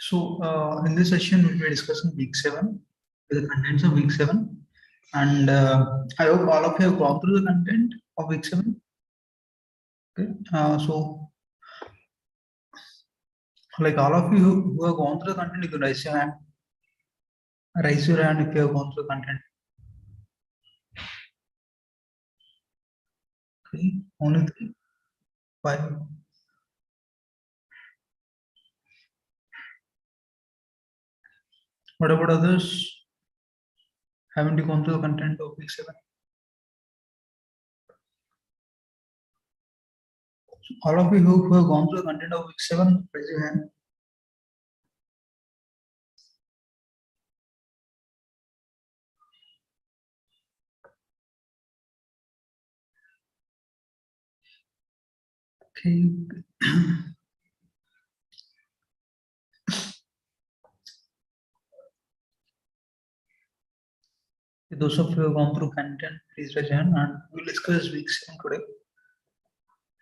So in this session, we'll be discussing week 7, the contents of week 7. And I hope all of you have gone through the content of week 7. Okay. So like all of you who have gone through the content, you can raise your hand. Raise your hand if you have gone through the content. Okay. Only 3, 5. What about others? Haven't you gone through the content of week 7? All of you who have gone through the content of week 7, raise your hand. Okay. Those of you who have gone through content, please raise your hand and we'll discuss week 7 today.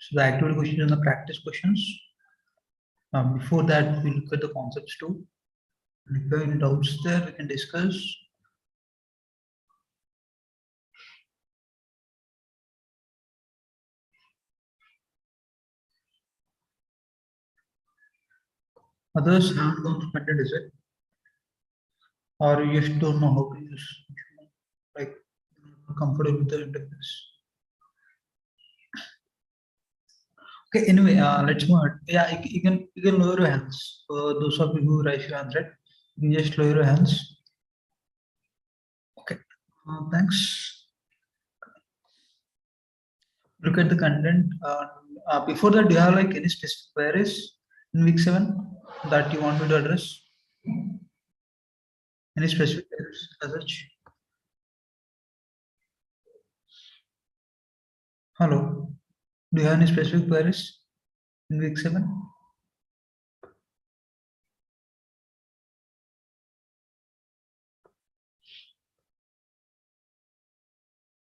So the activity questions and the practice questions. Before that, we look at the concepts too. And if you have any doubts there, we can discuss. Others haven't gone through content, is it? Or you just don't know how to use, like, comfortable with the interface. Okay, anyway, let's move on. Yeah, you can lower your hands. Those of you who raise your hands, right? You can just lower your hands. Okay, thanks. Look at the content. Before that, do you have like any specific queries in week 7 that you want me to address? Any specific queries as such? Hello. Do you have any specific queries in week 7?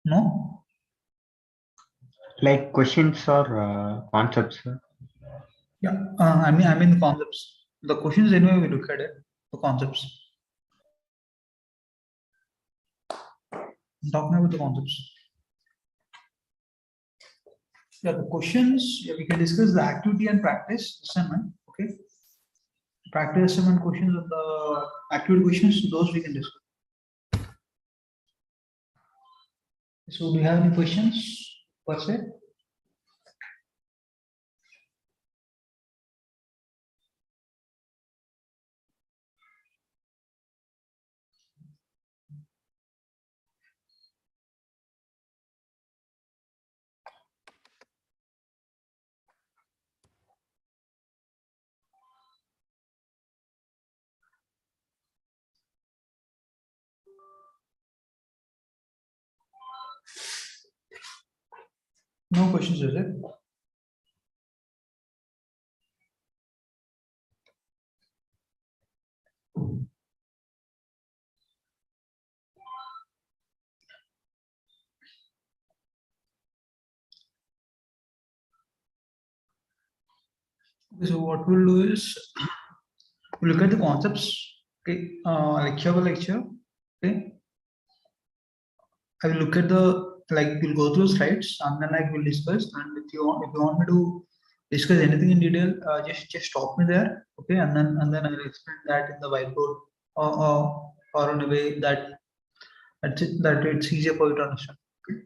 No? Like questions or concepts? Yeah, I mean the concepts. The questions anyway we look at it. The concepts. I'm talking about the concepts. Yeah, the questions. Yeah, we can discuss the activity and practice assignment. Okay. Practice assignment questions and the activity questions. Those we can discuss. So, do you have any questions per se? No questions, is it? Okay, so what we'll do is we'll look at the concepts. Okay, lecture by lecture. Okay, I will look at the we'll go through slides and then we'll discuss. And if you want me to discuss anything in detail, just stop me there. Okay, and then I will explain that in the whiteboard or in a way that it's easier for you to understand. Okay.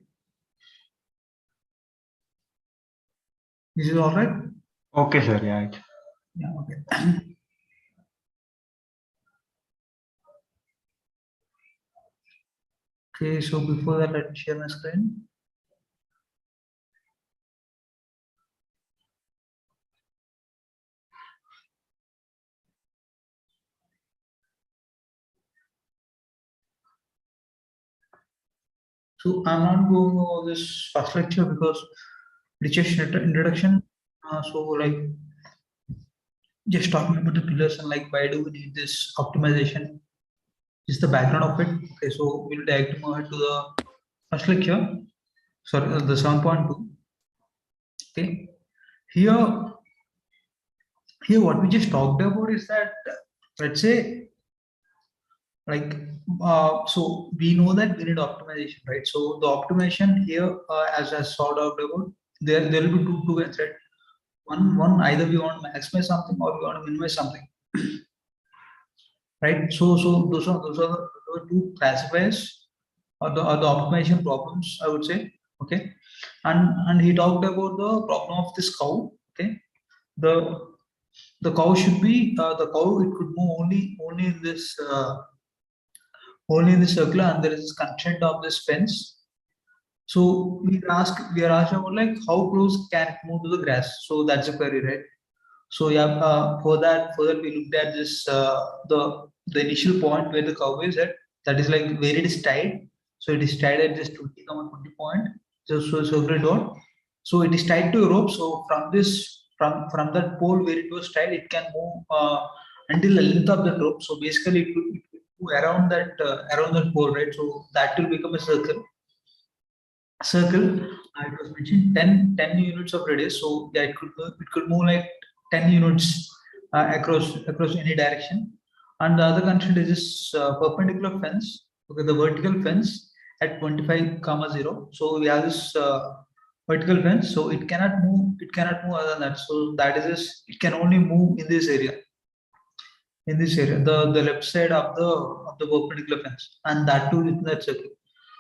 This is all right. Okay, sir. Yeah. Yeah. Okay. Okay. So before that, let me share my screen. So I'm not going over this first lecture because it's just introduction. So like just talking about the pillars and like why do we need this optimization is the background of it. Okay, so we'll direct move ahead to the first lecture. Sorry, the 7.2. Okay, here what we just talked about is that let's say, like, so we know that we need optimization, right? So the optimization here, as I sort out about, there will be two ways, right? One, either we want to maximize something or we want to minimize something, right? So those are two classifiers or the optimization problems, I would say. Okay, and he talked about the problem of this cow. Okay, the the cow should be the cow. It could move only in this circular, and there is constraint of this fence. So we are asked about like how close can it move to the grass. So that's a query, right? So yeah, for that we looked at this the initial point where the cow is at. That is like where it is tied. So it is tied at this 20, 20 point. So circular dot. So it is tied to a rope. So from that pole where it was tied, it can move until the length of the rope. So basically, it will move around that pole, right? So that will become a circle. It was mentioned 10 units of radius, so yeah, it could move like 10 units across any direction. And the other constraint is this perpendicular fence, okay, the vertical fence at 25 comma 0. So we have this vertical fence, so it cannot move other than that. So that is this, it can only move in this area, the left side of the perpendicular fence, and that too within that circle.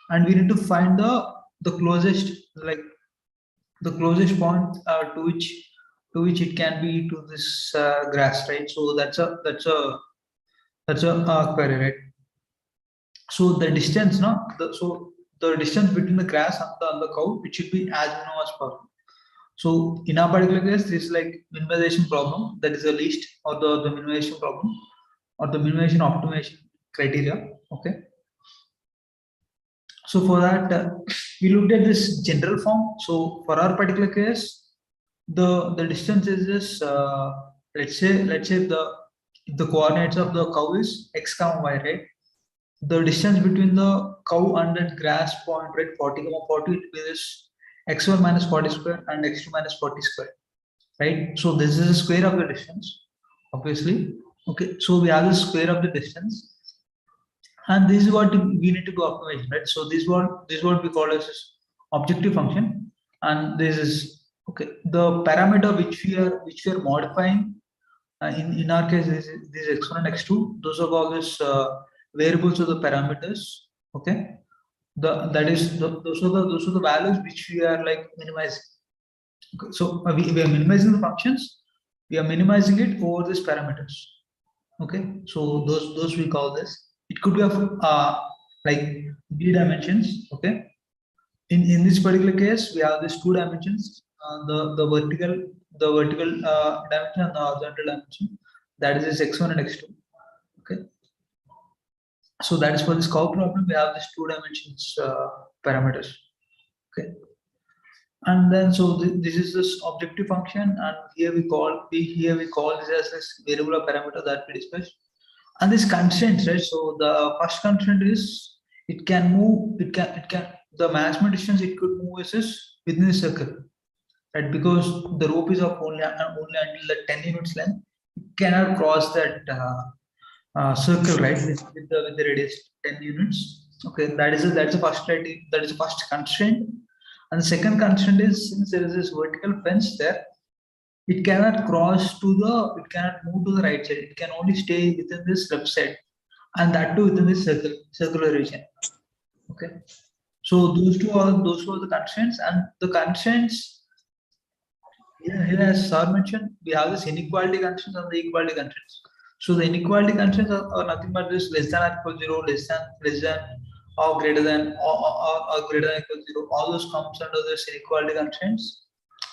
And we need to find the closest, like the closest point to which it can be to this grass, right? So that's a query, right? So the distance, no, the distance between the grass and the cow, it should be as minimal as possible. So in our particular case, this is like minimization problem. That is the least, or the minimization problem, or the minimization optimization criteria. Okay. So for that, we looked at this general form. So for our particular case, the distance is this. Let's say the coordinates of the cow is x comma y, right? The distance between the cow and that grass point, right, 40 comma 40, it will be this x1 minus 40 square and x2 minus 40 square, right? So this is the square of the distance, obviously. Okay, so we have the square of the distance, and this is what we need to go optimize, right? So this is what we call as objective function, and this is okay. The parameter which we are modifying in our case is this x1 and x2. Those are called as variables of the parameters. Okay, those are the values which we are like minimizing. Okay, so we are minimizing the functions. We are minimizing it over these parameters. Okay, so those we call this. It could be of like d dimensions. Okay, in this particular case we have these two dimensions, the vertical dimension and the horizontal dimension, that is this x1 and x2. Okay, so that is for this curve problem. We have these two dimensions parameters. Okay, and then so this is this objective function, and here we call this as this variable or parameter that we discussed. And this constraints, right? So the first constraint is it can the maximum distance it could move is this within the circle, right? Because the rope is of only until the 10 units length. It cannot cross that circle, right, with the radius 10 units. Okay, that's the first criteria, that is the first constraint. And the second constraint is, since there is this vertical fence there, it cannot move to the right side. It can only stay within this left side, and that too within this circular region. Okay, so those are the constraints. And the constraints here, as sir mentioned, we have this inequality constraints and the equality constraints. So the inequality constraints are nothing but this less than or equal 0, less than or greater than, or greater than equal 0. All those comes under this inequality constraints.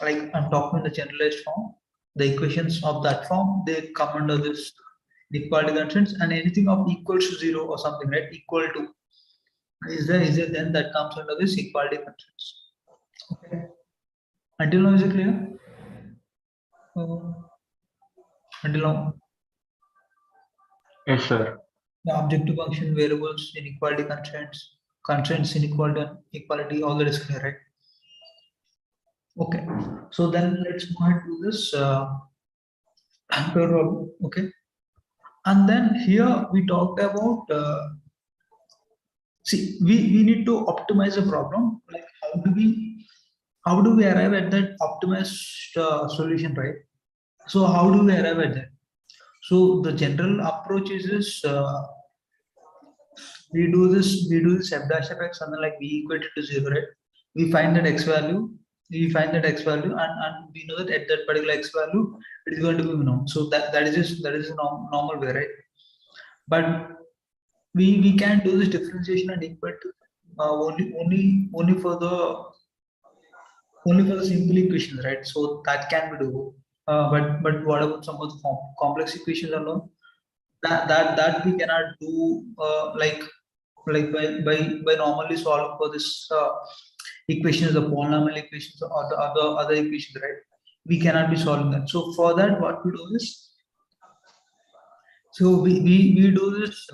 Like I'm talking in the generalized form, the equations of that form, they come under this inequality constraints. And anything of equals to 0 or something, right, equal to, is there, then that comes under this equality constraints. Okay, until now is it clear? Uh, until now, Yes, sir. the objective function, variables, inequality constraints, inequality, and equality, all that is clear, right? Okay, so then let's move ahead to this third problem. Okay, And then here we talked about, see, we need to optimize the problem. Like how do we arrive at that optimized solution, right? So how do we arrive at that? So the general approach is this, we do this f dash of x and then like we equate it to 0, right? We find that x value, and we know that at that particular x value it is going to be minimum. So that is a normal way, right? But we can do this differentiation and equate only for the simple equations, right? So that can be do. But what about some of the complex equations alone? That we cannot do by normally solving for this equations, the polynomial equations or the other equations, right? We cannot be solving that. So for that, what we do is, so we do this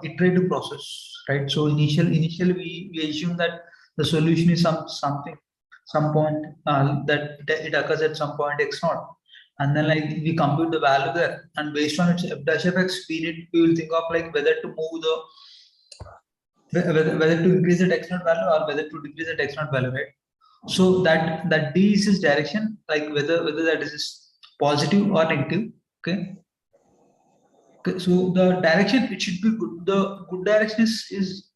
iterative process, right? So initially we assume that the solution is some point that it occurs at some point x naught, and then like we compute the value there, and based on its f dash of x, we will think of like whether to move the whether to increase the x naught value or whether to decrease the x naught value, right? So that d is its direction, like whether that is positive or negative. Okay. Okay, so the direction, it should be good. The good direction is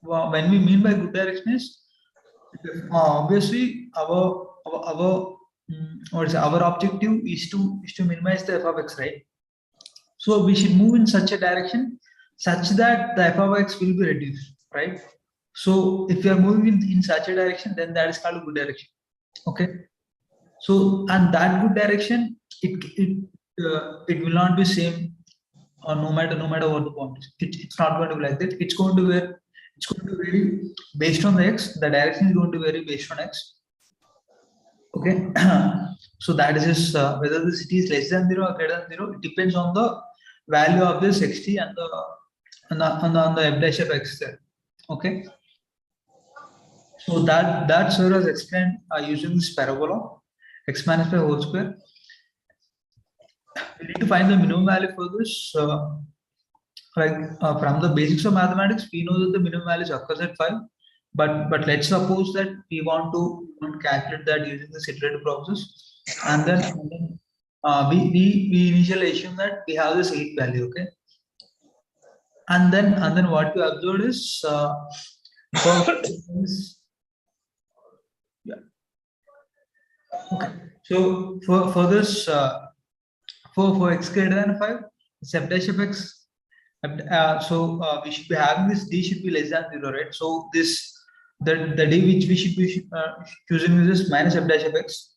when we mean by good direction is, obviously what is it, our objective is to minimize the f of x, right? So we should move in such a direction such that the f of x will be reduced, right? So if we are moving in such a direction, then that is called a good direction. Okay. So and that good direction, it will not be same no matter what the point is. It's not going to be like that. It's going to vary based on the x. The direction is going to vary based on x. Okay. So that is just, whether the city is less than 0 or greater than 0. It depends on the value of this xt and the f dash of x there. Okay. So that sir has explained using this parabola x minus pi whole square. We need to find the minimum value for this. From the basics of mathematics, we know that the minimum value occurs at 5. But let's suppose that we want to calculate that using the iterative process, and then we initially assume that we have this 8 value, okay? And then what we observed is for yeah. Okay. So for this for x greater than 5, it's f dash of x. We should be having this d should be less than 0, right? So this the d which we should be choosing is this minus f dash of x.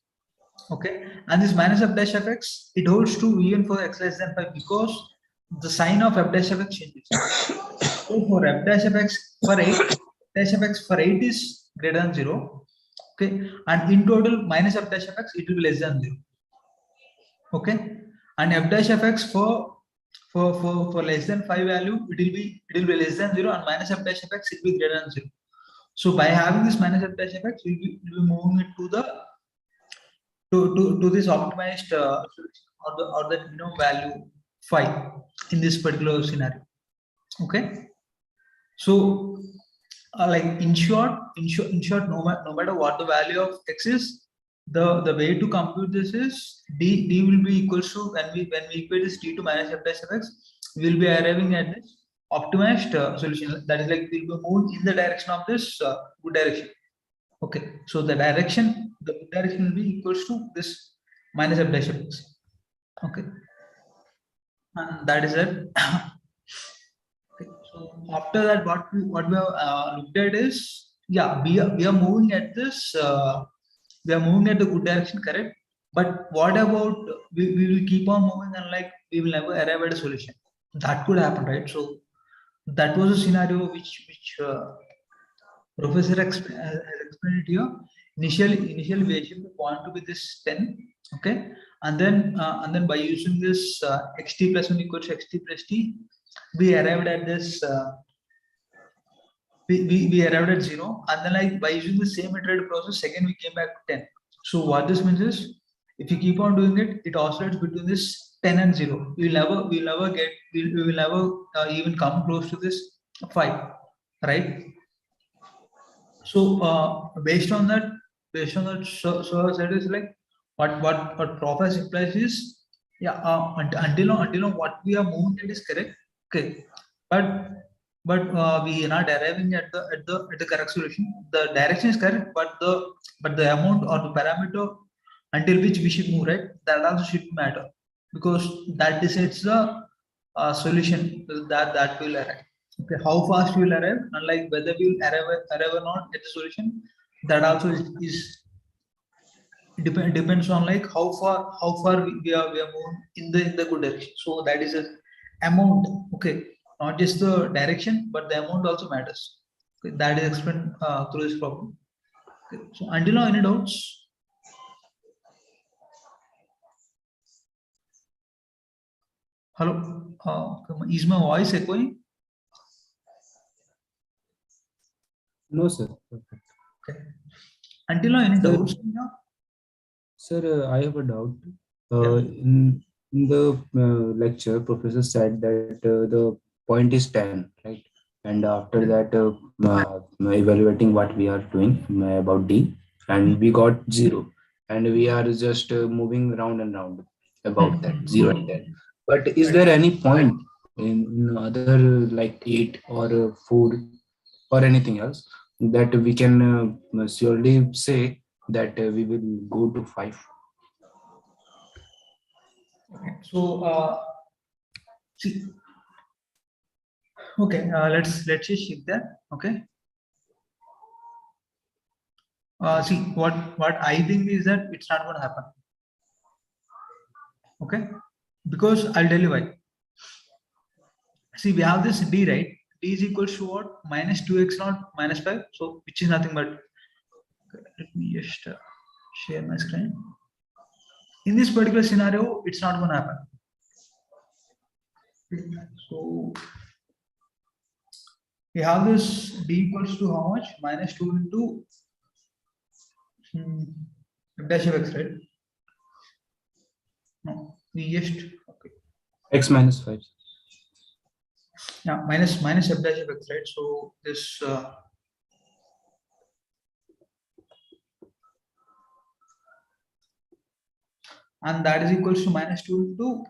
Okay, and this minus f dash of x, it holds true even for x less than 5 because the sign of f dash of x changes. So for f dash of x for 8, f dash of x for 8 is greater than 0. Okay, and in total minus f dash of x, it will be less than 0. Okay, and f dash of x for less than 5 value, it will be less than 0, and minus f dash of x, it will be greater than 0. So by having this minus f dash of x, we'll be moving it to the to this optimized solution, or the minimum value 5 in this particular scenario. Okay. So like in short, no matter what the value of x is, the way to compute this is d will be equals to, when we equate this d to minus f dash of x, we will be arriving at this optimized solution. That is like we'll be moving in the direction of this good direction. Okay, so the good direction will be equals to this minus f dash of x. Okay, and that is it. Okay, so after that, what we have looked at is, yeah, we are moving at this. We are moving at the good direction, correct? But what about we will keep on moving and like we will never arrive at a solution? That could happen, right? So that was a scenario which Professor has explained it here. Initially we assumed the point to be this 10, okay, and then by using this xt plus 1 equals xt plus t, we arrived at this. We arrived at 0, and then like by using the same iterative process, again we came back to 10. So what this means is, If you keep on doing it, it oscillates between this 10 and 0. We'll never get, we will never even come close to this 5, right? So based on that, so that is like what Professor implies is, yeah, until now what we are moving it is correct, okay, but we are not arriving at the correct solution. The direction is correct, but the amount or the parameter until which we should move, right, that also should matter, because that decides the solution that will arrive. Okay, how fast we will arrive, unlike whether we will arrive or not at the solution, that also is depends on like how far we are moving in the good direction. So that is a amount. Okay, not just the direction, but the amount also matters. Okay, that is explained through this problem. Okay, so until now, any doubts? Hello, is my voice echoing? No, sir. Okay. Until now, any Sir, doubts? sir, I have a doubt. Yeah. In the lecture, professor said that the point is 10, right? And after that, evaluating what we are doing about D, and we got 0. And we are just moving round and round about that 0 and 10. But is there any point in other like 8 or 4 or anything else that we can surely say that we will go to 5? Okay. So see, okay, let's just shift that. Okay. See, what I think is that it's not going to happen. Okay, because I'll tell you why. See, we have this d, right? D is equals to what? Minus 2x naught minus 5. So which is nothing but. Okay, let me just share my screen. In this particular scenario, it's not going to happen. So we have this d equals to how much? Minus 2 into f dash of x, right? No, we just okay. X minus 5. Yeah, minus f dash of x, right? So this and that is equals to minus 2 into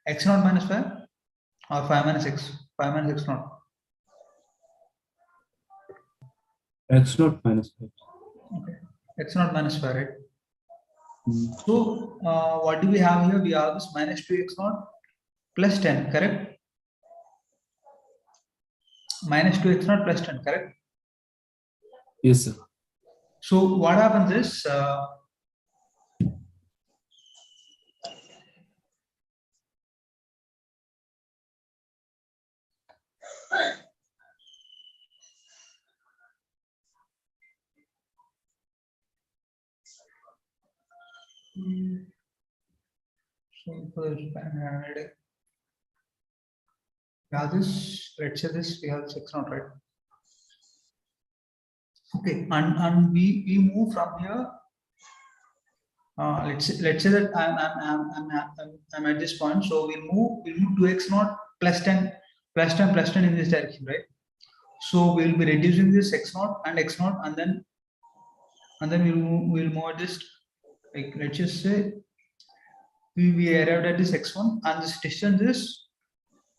x naught minus 5 or 5 minus x, 5 minus x naught. X naught minus 5. Okay, x naught minus 5, right? So what do we have here? We have this minus 2x naught plus 10, correct? Minus 2x naught plus 10, correct? Yes, sir. So what happens is so we have this, let's say this, we have this x naught, right? Okay, and we move from here. Let's say that I'm at this point, so we'll move 2x naught plus 10 plus 10 in this direction, right? So we'll be reducing this x naught and x naught, and then we'll move this, like let's just say we arrived at this x1 and this distance is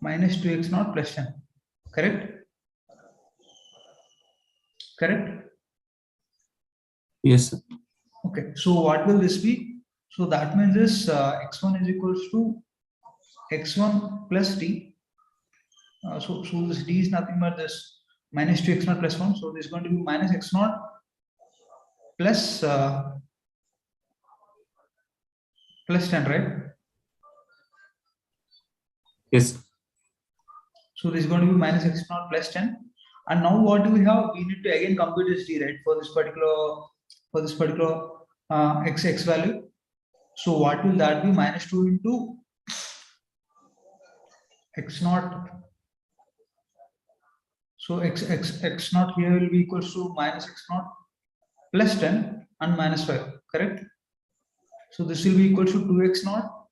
minus 2x naught plus 10, correct? Correct? Yes, sir. Okay, so what will this be? So that means this x1 is equals to x1 plus d. So this d is nothing but this minus 2x naught plus 1. So this is going to be minus x naught plus plus 10, right? Yes. So this is going to be minus x naught plus 10. And now what do we have? We need to again compute this d, right, for this particular x value. So what will that be? Minus 2 into x naught. So x naught here will be equals to minus x naught plus 10 and minus 5, correct? So this will be equal to 2x naught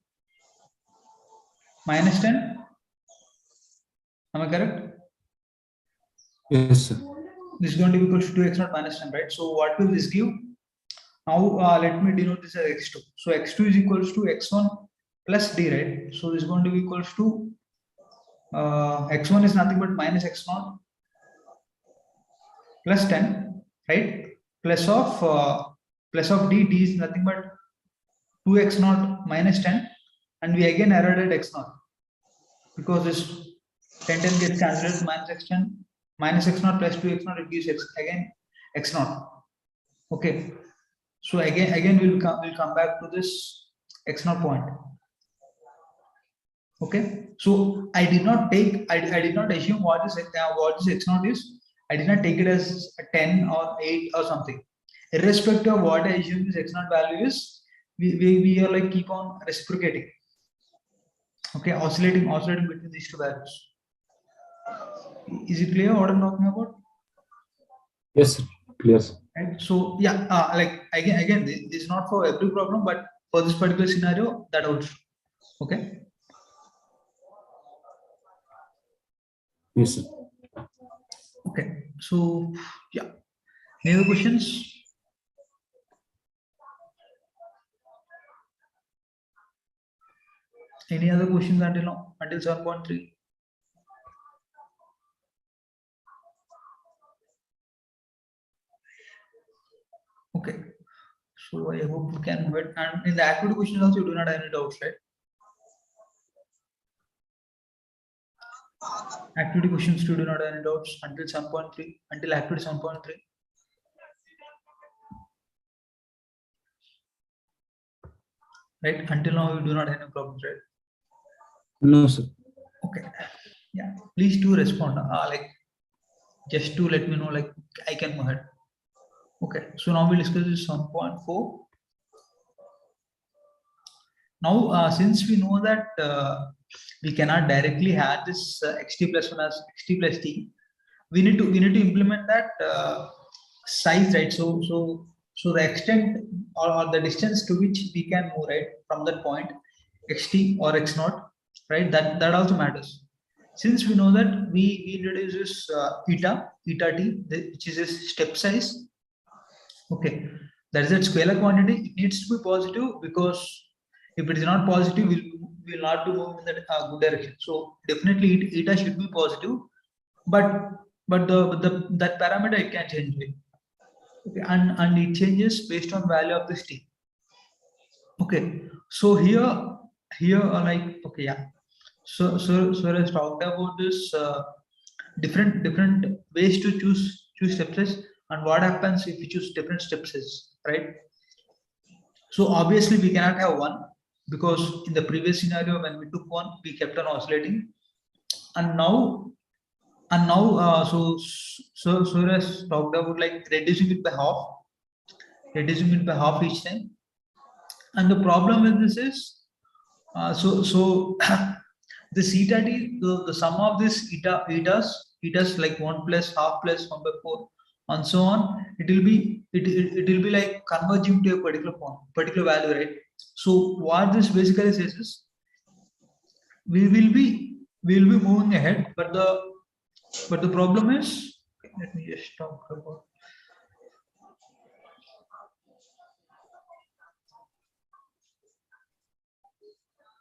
minus 10. Am I correct? Yes, sir. This is going to be equal to 2x naught minus 10, right? So what will this give? Now let me denote this as x2. So x2 is equals to x1 plus d, right? So this is going to be equals to x1 is nothing but minus x0 plus 10, right? Plus of d is nothing but 2x0 minus 10, and we again added x0 because this 10 gets cancelled, minus x0 plus 2x0, it gives again x0. Okay, so again we'll come back to this x0 point. Okay, so I did not assume what this x0 is. I did not take it as a 10 or 8 or something. Irrespective of what I assume this x0 value is, we are like keep on reciprocating. Okay, oscillating between these two values. Is it clear what I'm talking about? Yes, sir. Clear, sir. Right. So yeah, like again, this is not for every problem, but for this particular scenario, that holds. Okay. Yes, sir. Okay. So yeah, any other questions? Any other questions until now? Until 7.3? Okay. So I hope you can wait. And in the activity questions also, you do not have any doubts, right? Activity questions, you do not have any doubts until 7.3, until activity 7.3. Right? Until now, you do not have any problems, right? No, sir. Okay. Yeah. Please do respond. Like just to let me know, like I can move ahead. Okay. So now we'll discuss this 7.4. Now, since we know that we cannot directly have this xt plus 1 as xt plus t, we need to implement that size, right? So the extent or the distance to which we can move, right, from that point xt or x naught, right? That also matters. Since we know that we introduce this eta t, which is this step size. Okay, that is a scalar quantity. It needs to be positive because if it is not positive, we will not be moving in that good direction. So definitely eta should be positive, but that parameter it can change it. Okay, and it changes based on value of this t. Okay, so here like okay, yeah. So let's talk about this different ways to choose step size and what happens if you choose different step size, right? So obviously we cannot have one because in the previous scenario when we took one, we kept on oscillating, and now so let's talked about like reducing it by half each time. And the problem with this is so this eta t, the sum of this etas like 1 plus half plus 1 by 4 and so on, it will be like converging to a particular value, right? So what this basically says is we will be moving ahead, but the problem is, okay, let me just talk about.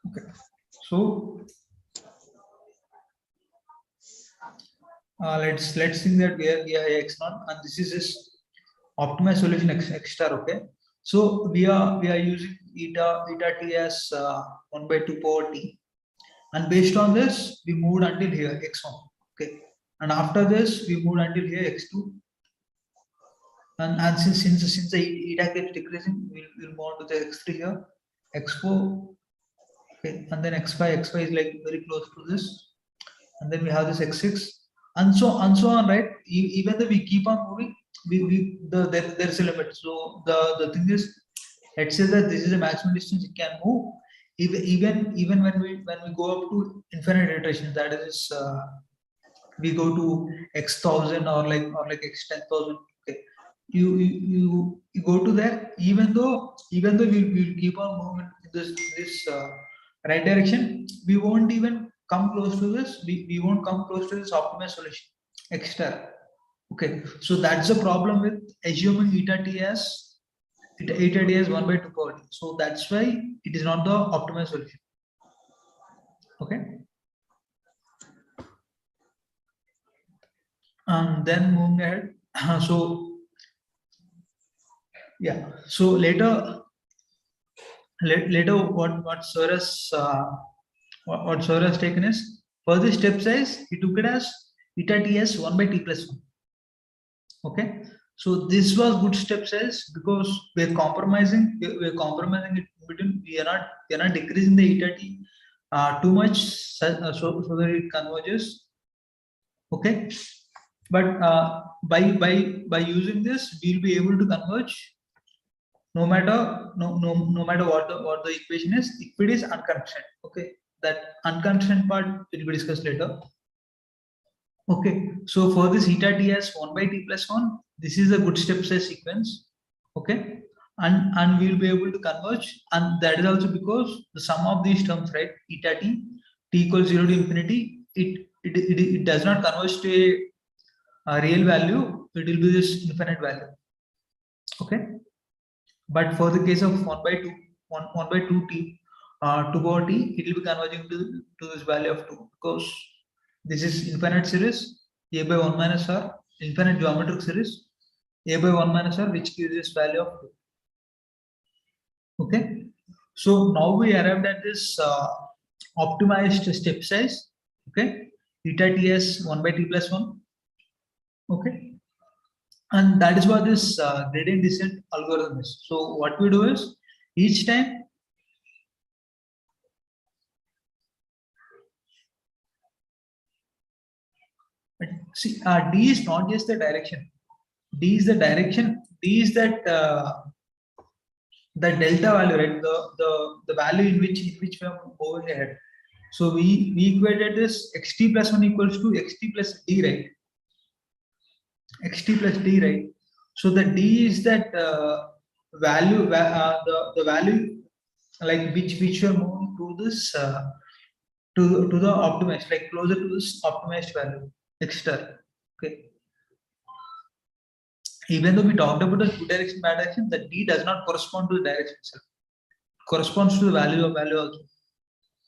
Okay, so let's think that we are x naught, and this is this optimized solution x star. Okay, so we are using eta t as 1 by 2 power t, and based on this we moved until here x1. Okay, and after this we moved until here x2, and since the eta keeps decreasing, we'll move on to the x3 here, x4. Okay, and then x5 is like very close to this, and then we have this x6, and so on, right? Even though we keep on moving, there's a limit. So the thing is, let's say that this is a maximum distance it can move. Even when we go up to infinite iterations, that is we go to x 1000 or like x 10,000. Okay, you go to there, even though we'll keep on moving in this right direction, we won't even come close to this. We won't come close to this optimized solution extra. Okay, so that's the problem with assuming eta t as 1 by 2 power t. So that's why it is not the optimized solution. Okay, and then moving ahead. So yeah, so later what sir has what sir has taken is, for the step size he took it as eta t as 1 by t plus 1. Okay, so this was good step size because we're compromising it between, we are not decreasing the eta t too much, so that it converges. Okay, but by using this we'll be able to converge no matter what the equation is, if it is unconstrained. Okay, that unconstrained part will be discussed later. Okay, so for this eta t as 1 by t plus 1, this is a good step size sequence. Okay, and we'll be able to converge, and that is also because the sum of these terms, right, eta t equals 0 to infinity, it does not converge to a real value, it will be this infinite value. Okay, but for the case of 1 by 2 t 2 power t, it will be converging to this value of 2, because this is infinite series a by 1 minus r, infinite geometric series a by 1 minus r, which gives this value of 2. Okay, so now we arrived at this optimized step size. Okay, eta t as 1 by t plus 1. Okay, and that is what this gradient descent algorithm is. So what we do is, each time see, d is not just the direction, d is the direction, d is that the delta value, right, the value in which we are moving ahead. So we equated this xt plus 1 equals to xt plus d, right, xt plus d, right. So the d is that value, the value like which you are moving to this to the optimized, like closer to this optimized value extra. Okay, even though we talked about the two direction bad direction, the d does not correspond to the direction itself, it corresponds to the value also.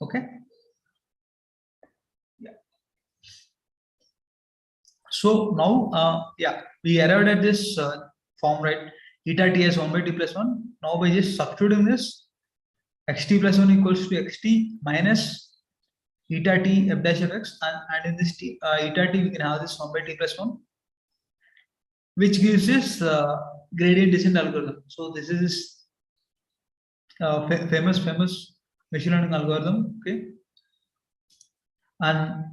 Okay, yeah. So now yeah, we arrived at this form, right, eta t as 1 by t plus 1. Now by just substituting this, xt plus 1 equals to xt minus eta t f dash of x, and in this eta t we can have this 1 by t plus 1, which gives this gradient descent algorithm. So this is famous machine learning algorithm. Okay, and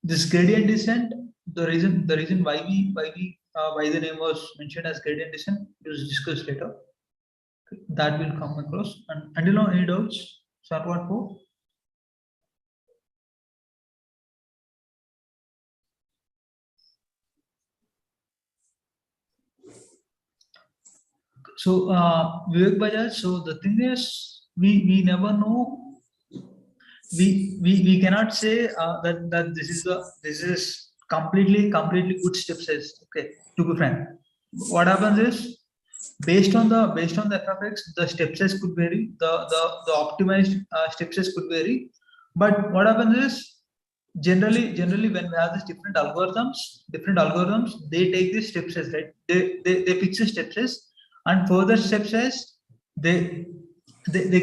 this gradient descent, the reason why the name was mentioned as gradient descent is discussed later. Okay, that will come across. And until now, any doubts? Start what for? So Vivek Bajaj, so the thing is, we never know, we cannot say that this is completely good step size. Okay, to be frank, what happens is, based on the f of x, the step size could vary, the optimized step size could vary. But what happens is, generally when we have these different algorithms, they take this step size, right, they fix the step size, and further step size they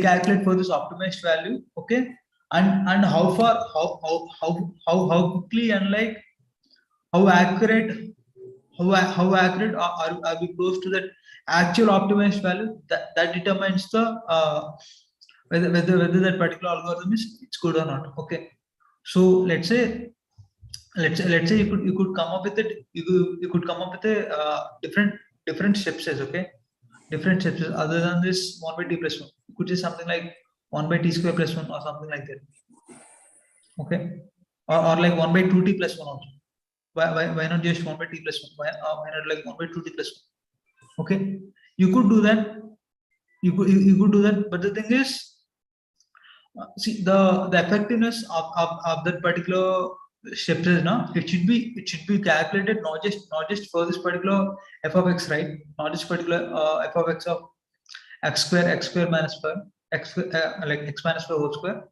calculate for this optimized value. Okay, and how far, how quickly, and like how accurate are we close to that actual optimized value, that determines the whether that particular algorithm is it's good or not. Okay, so let's say you could come up with it, you could come up with a different steps as, okay, different steps other than this 1 by t plus 1, it could be something like 1 by t square plus 1 or something like that. Okay, or like 1 by 2t plus 1 also. Why not just 1 by t plus 1? Why not like 1 by 2t plus 1? Okay, you could do that. You could do that, but the thing is, see the effectiveness of that particular step is now it should be calculated not just for this particular f of x, right? Not this particular f of x of x square minus 5 x square, like x minus 5 whole square.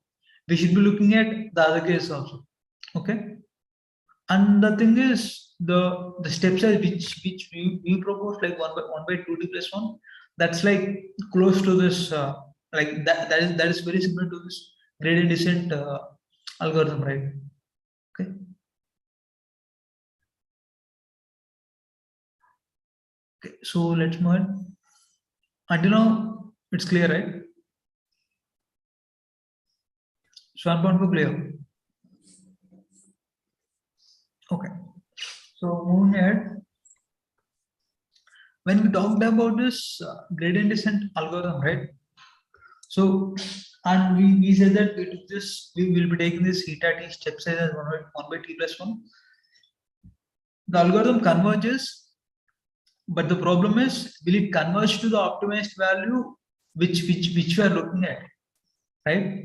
We should be looking at the other case also. Okay, and the thing is the step size which we propose like 1 by 2t plus 1, that's like close to this like that is very similar to this gradient descent algorithm, right? Okay. Okay, so let's move on. Until now it's clear, right? So 1.4 clear. Okay, so moving ahead, when we talked about this gradient descent algorithm, right? So, and we said that we will be taking this eta t step size as 1 by t plus 1. The algorithm converges, but the problem is, will it converge to the optimized value which we are looking at, right?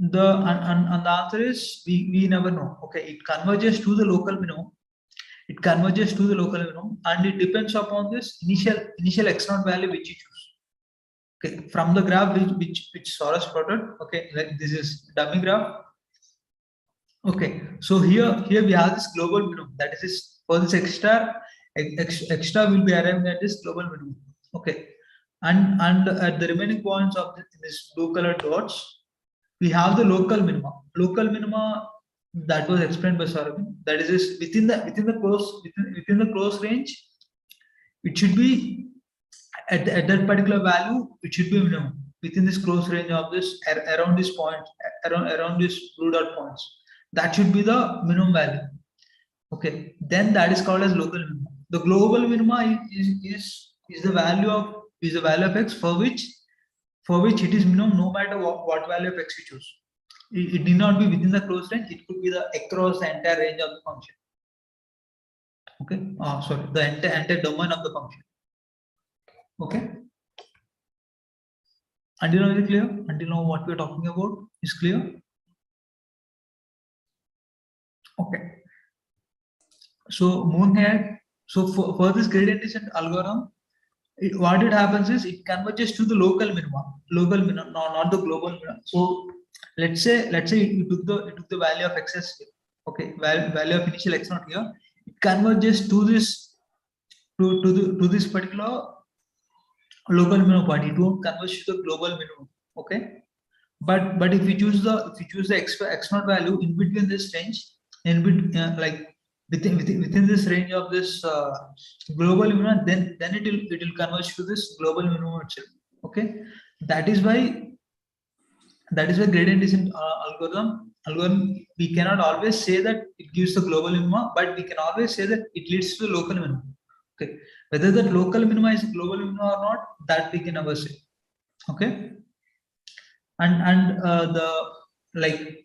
And the answer is we never know. Okay, it converges to the local minimum. It converges to the local minimum, and it depends upon this initial x0 value which you choose. Okay, from the graph which Soros plotted. Okay, like this is dummy graph. Okay, so here we have this global minimum, that is this, for this extra will be arriving at this global minimum. Okay, and at the remaining points of this blue colored dots, we have the local minima. Local minima that was explained by Sarabin. That is this within the close range, it should be at that particular value. It should be minimum within this close range of this around this point, around this blue dot points. That should be the minimum value. Okay, then that is called as local minima. The global minima is the value of x for which it is minimum no matter what value of x you choose. It need not be within the closed range. It could be the across the entire range of the function. Okay, sorry, the entire domain of the function. Okay. Until now, is it clear? Until now, what we are talking about is clear. Okay. So moving ahead, so for this gradient descent algorithm, what it happens is it converges to the local minimum, no, not the global minimum. So let's say you took the value of xs, okay, value of initial x0 here, it converges to this to this particular local minimum point. It won't converge to the global minimum. Okay, but if you choose the x0 value in between this range, like within this range of this global minimum, then it will converge to this global minimum itself. Okay, that is why gradient descent algorithm, we cannot always say that it gives the global minimum, but we can always say that it leads to the local minimum. Okay, whether that local minimum is global minimum or not, that we can never say. Okay, and the like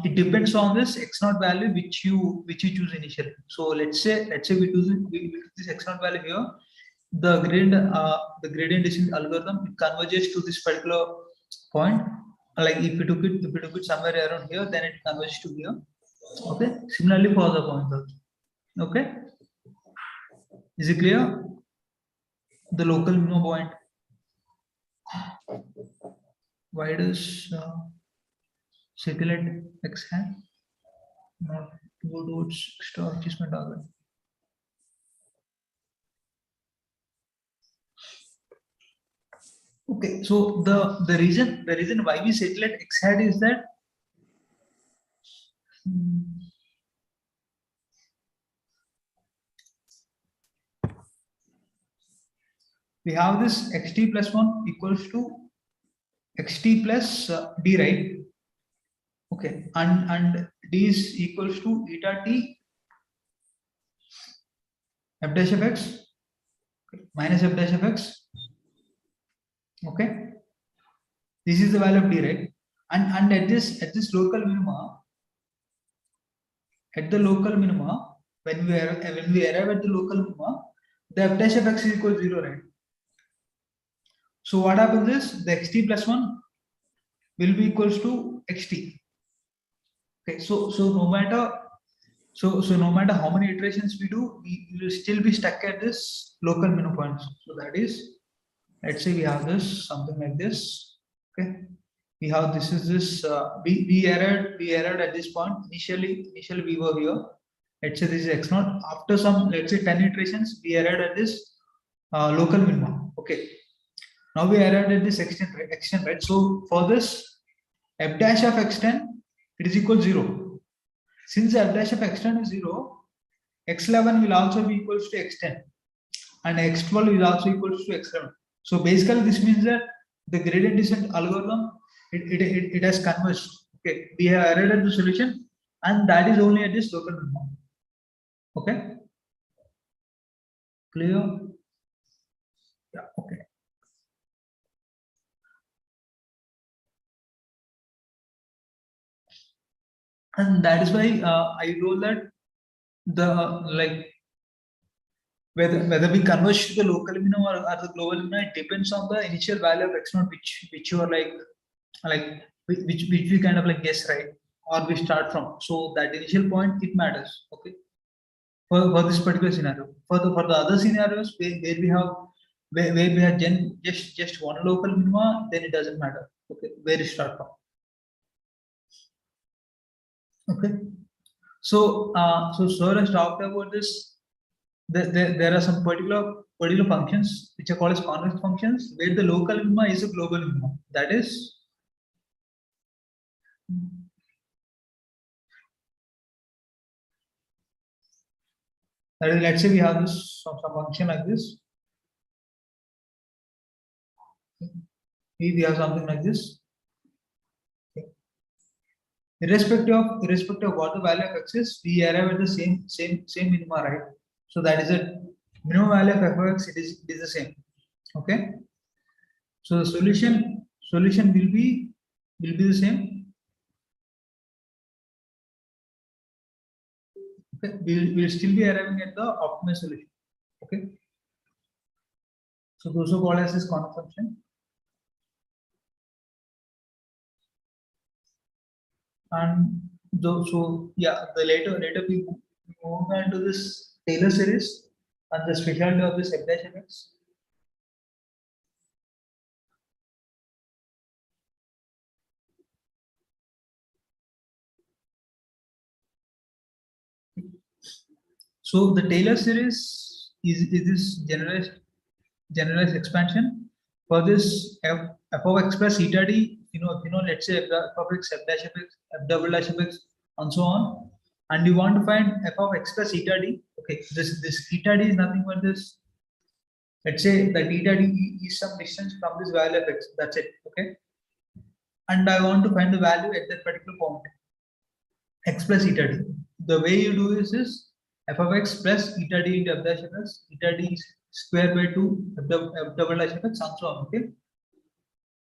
it depends on this x0 value which you choose initially. So let's say we do this x0 value here. The gradient descent algorithm, it converges to this particular point. Like if you took it somewhere around here, then it converges to here. Okay. Similarly for the points also. Okay. Is it clear? The local minimum point. Why does satellite x hat not go towards extra achievement target? Okay, so the reason why we satellite x hat is that we have this xt plus 1 equals to xt plus d, right? Okay, and d is equals to eta t f dash of x minus f dash of x. Okay, this is the value of d, right? And at this local minima, at the local minima, when we arrive at the local minima, the f dash of x is equal to 0, right? So what happens is the xt plus 1 will be equals to xt. Okay, so no matter no matter how many iterations we do, we will still be stuck at this local minimum points. So that is, let's say we have this something like this. Okay, we have we errored at this point. Initially we were here. Let's say this is x0. After some, let's say 10 iterations, we errored at this local minimum. Okay, now we arrived at this extent, right? So for this f dash of x10, it is equal to 0. Since f dash of x10 is 0, x11 will also be equals to x10 and x12 is also equals to x11. So basically this means that the gradient descent algorithm, it has converged. Okay, we have arrived at the solution and that is only at this local minimum. Okay, clear? Yeah, okay. And that is why I told that whether we converge to the local minimum or the global minimum, it depends on the initial value of x0 which you are which we kind of like guess, right, or we start from. So that initial point, it matters. Okay, for this particular scenario. For the other scenarios where we have where we have just one local minima, then it doesn't matter. Okay, where you start from. Okay, so sir has talked about this. There are some particular functions which are called as convex functions where the local minima is a global minima. That is, let's say we have this some function like this. We have something like this. Okay. Irrespective of what the value of x is, we arrive at the same minima, right? So that is a minimum value of f of x. It is the same. Okay. So the solution will be the same. Okay. We'll still be arriving at the optimal solution. Okay. So those are called as this convex function. And so yeah, the later we move on to this Taylor series and the specialty of this f dash of x. So the Taylor series is this generalized expansion for this f of x plus eta d. Let's say f of x, f dash of x, f double dash of x, and so on. And you want to find f of x plus eta d. Okay, this eta d is nothing but this. Let's say that eta d is some distance from this value of x. That's it. Okay, and I want to find the value at that particular point, x plus eta d. The way you do this f of x plus eta d into f dash of x, eta d is square by 2 f double dash of x, and so on. Okay,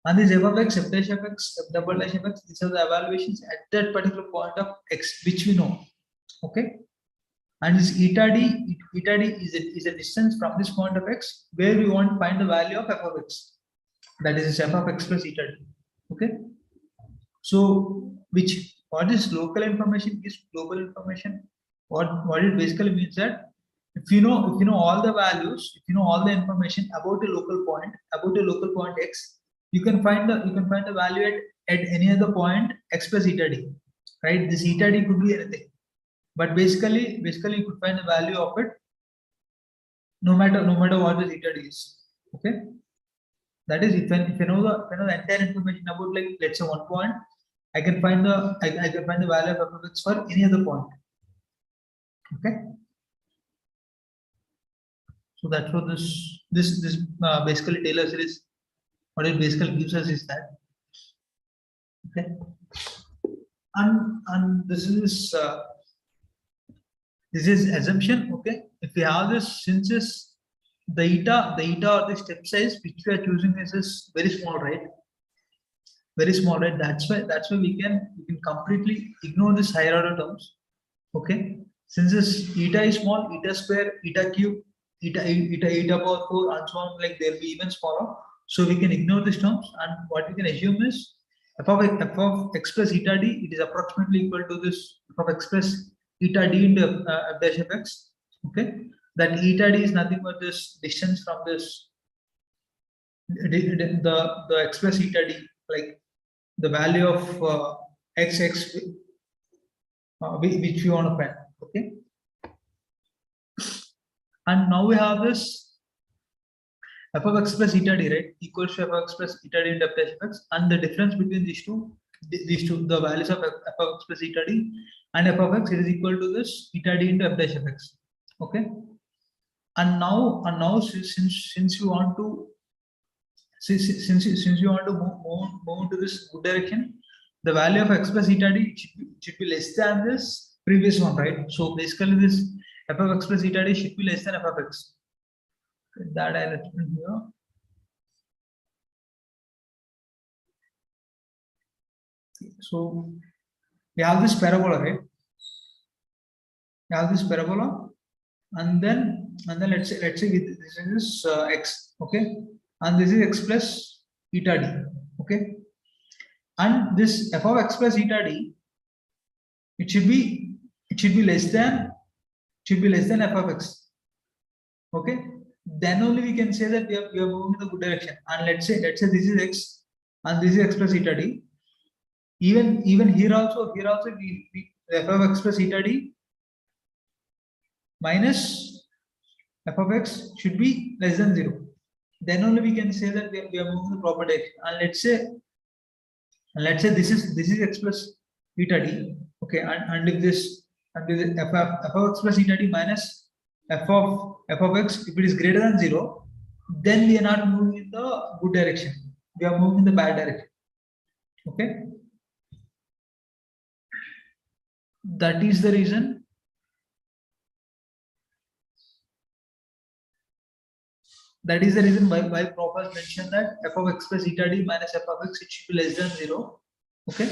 and this f of x, f dash of x, f double dash of x, these are the evaluations at that particular point of x which we know. Okay, and this eta d is a distance from this point of x where we want to find the value of f of x. That is f of x plus eta d. Okay, so what is local information is global information. What it basically means that if you know all the values, if you know all the information about a local point x, you can find the value at any other point x plus eta d, right? This eta d could be anything, but basically you could find the value of it no matter what the eta d is. Okay, that is if you know the entire information about, like, let's say one point, I can find the value of f of x for any other point. Okay, so that's what this basically Taylor series, what it basically gives us is that. Okay, and this is assumption. Okay, if we have this, since this the eta or the step size which we are choosing is very small, right? Very small, right? That's why we can completely ignore this higher order terms. Okay, since this eta is small, eta square, eta cube, eta power 4, and so on, like they'll be even smaller. So we can ignore these terms, and what we can assume is f of x plus eta d, it is approximately equal to this f of x plus eta d into f dash of x. Okay, that eta d is nothing but this distance from this the x plus eta d, like the value of x which we want to find. Okay, and now we have this f of x plus eta d, right, equals to f of x plus eta d into f dash of x, and the difference between these two, the values of f of x plus eta d and f of x, it is equal to this eta d into f dash of x. Okay, and now since you want to since you want to move into this good direction, the value of x plus eta d should be less than this previous one, right? So basically this f of x plus eta d should be less than f of x. That I written here. So we have this parabola, right? We have this parabola, and then let's say this is x, okay, and this is x plus eta d, okay, and this f of x plus eta d, it should be less than f of x, okay. Then only we can say that we are moving in the good direction. And let's say this is x and this is x plus eta d. Even here also we f of x plus eta d minus f of x should be less than 0. Then only we can say that we are moving the proper direction. And let's say this is x plus eta d, okay, and if this f of x plus eta d minus f of x, if it is greater than 0, then we are not moving in the good direction, we are moving in the bad direction. Okay, that is the reason why Prof has mentioned that f of x plus eta d minus f of x, it should be less than 0. Okay,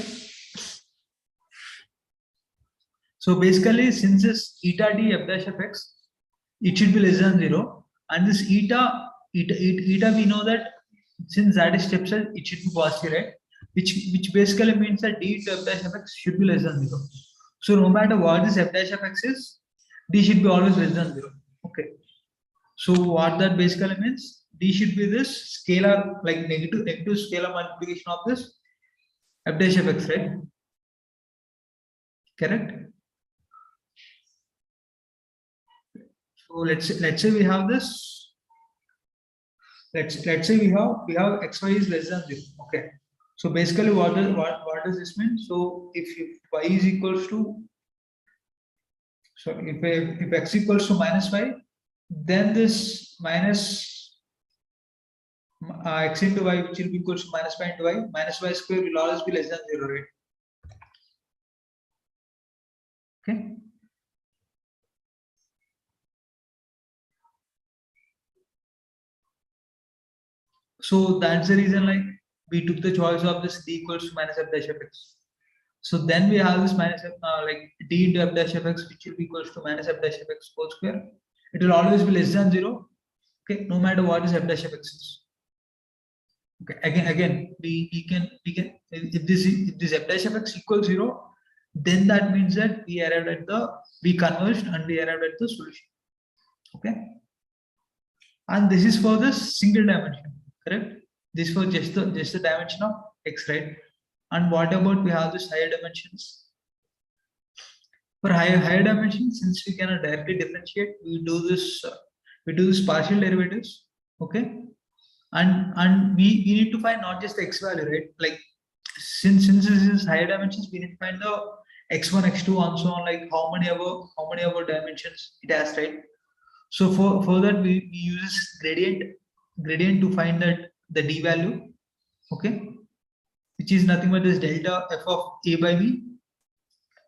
so basically since this eta d f dash of x, it should be less than 0, and this eta we know that since that is step size, it should be positive, right? Which basically means that d to f dash of x should be less than 0. So no matter what this f dash of x is, d should be always less than 0. Okay, so what that basically means, d should be this scalar, like negative scalar multiplication of this f dash of x, right? Correct. So let's say we have this. Let's say we have xy is less than 0. Okay. So basically, what does this mean? So if y is equals to, so if x equals to minus y, then this minus x into y, which will be equals to minus y into y, minus y square will always be less than 0, right? Okay. So that's the reason, like, we took the choice of this d equals to minus f dash of x. So then we have this minus like d into f dash of x, which will be equals to minus f dash of x whole square. It will always be less than 0. Okay, no matter what is f dash of x is. Okay, again we can if this f dash of x equals 0, then that means that we converged and we arrived at the solution. Okay, and this is for the single dimension, correct? This for just the dimension of x, right? And what about we have this higher dimensions? For higher dimensions, since we cannot directly differentiate, we do this partial derivatives. Okay, and we need to find not just the x value, right? Like since this is higher dimensions, we need to find the x1, x2, and so on, like how many other dimensions it has, right? So for that we use gradient to find that the d value, okay, which is nothing but this delta f of a by b.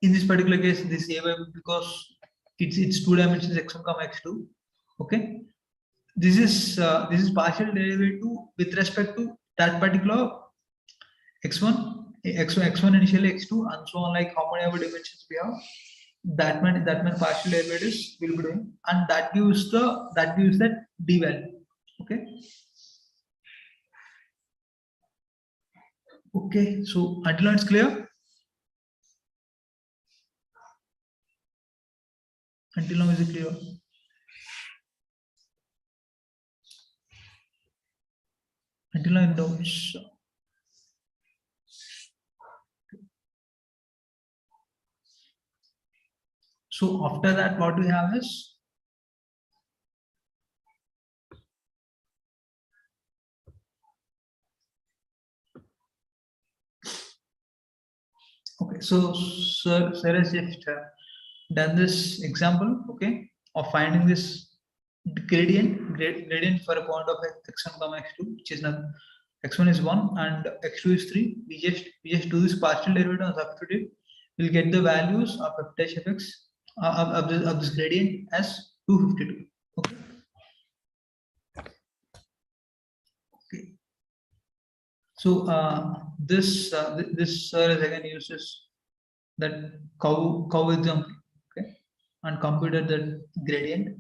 In this particular case, this a by b, because it's two dimensions x1, x2. Okay, this is partial derivative with respect to that particular x1 initially, x2, and so on, like how many other dimensions we have. that partial derivatives will be doing, and that gives that d value. Okay. Okay, so until now it's clear. Until now is it clear? Until now in doubts. So after that, what we have is okay. So sir has just done this example, okay, of finding this gradient for a point of x1 comma x2, which is not x1 is 1 and x2 is 3. We just do this partial derivative and substitute. We'll get the values of f dash of x of this gradient as 252. Okay. Okay. So this is again uses that cow example, okay, and computed the gradient.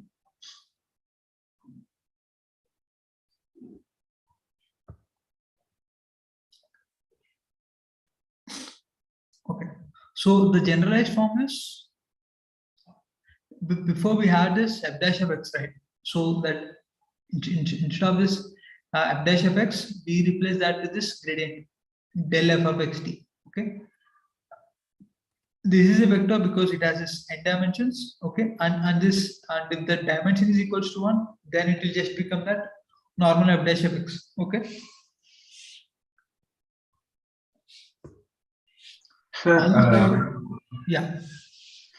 Okay, so the generalized form is before we had this f dash of x, right? So that instead of this f dash of x, we replace that with this gradient del f of xt. Okay, this is a vector because it has its n dimensions. Okay, and if the dimension is equals to 1, then it will just become that normal f dash of x. Okay. Sir, Yeah.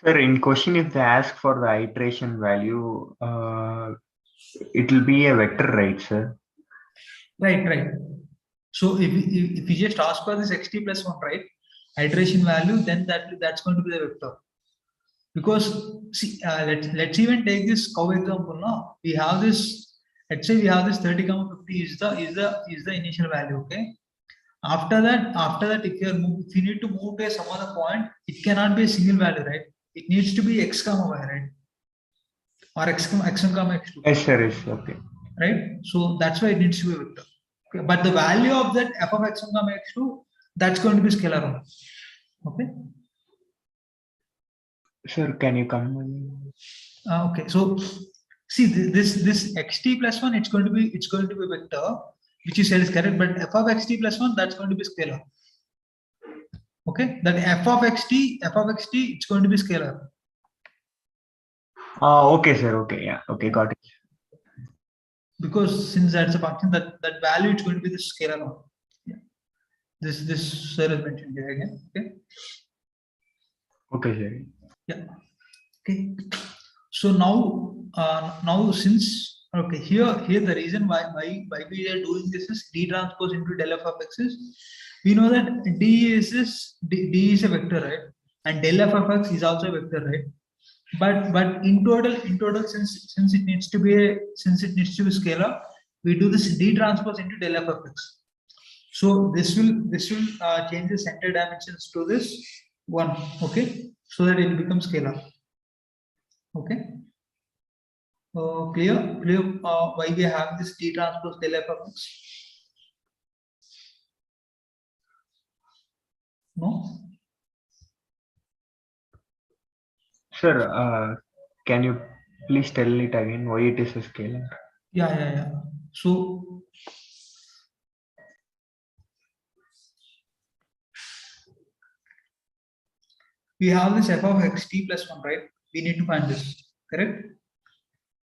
sir, in question, if they ask for the iteration value, it will be a vector, right, sir? Right. So if you just ask for this xt plus 1, right, iteration value, then that's going to be the vector. Because see, let's even take this cow example. Now we have this. Let's say we have this 30, 50 is the initial value. Okay. After that, if you need to move to some other point, it cannot be a single value, right? It needs to be x comma y, right? Or x1 comma x2. Yes, sir. Yes, okay. Right. So that's why it needs to be a vector. Okay. But the value of that f of x1 comma x2, that's going to be scalar only. Okay. Sir, can you come? Okay. So see this xt plus 1, it's going to be a vector, which you said is correct. But f of xt plus 1, that's going to be scalar. Okay. That f of xt, it's going to be scalar. Okay, sir. Okay, yeah. Okay, got it. Because since that's a function, that value is going to be the scalar one. Yeah. This sir is mentioned here again. Okay. Okay, sir. Yeah. Okay. So now since okay, here the reason why we are doing this is d transpose into del f of x is, we know that d is a vector, right? And del f of x is also a vector, right? But in total since it needs to be scalar, we do this d transpose into del f of x. So this will change the center dimensions to this 1. Okay, so that it becomes scalar. Okay. Clear why we have this d transpose del f of x? No. Sir, can you please tell it again why it is a scalar? Yeah. So we have this f of xt plus 1, right? We need to find this, correct?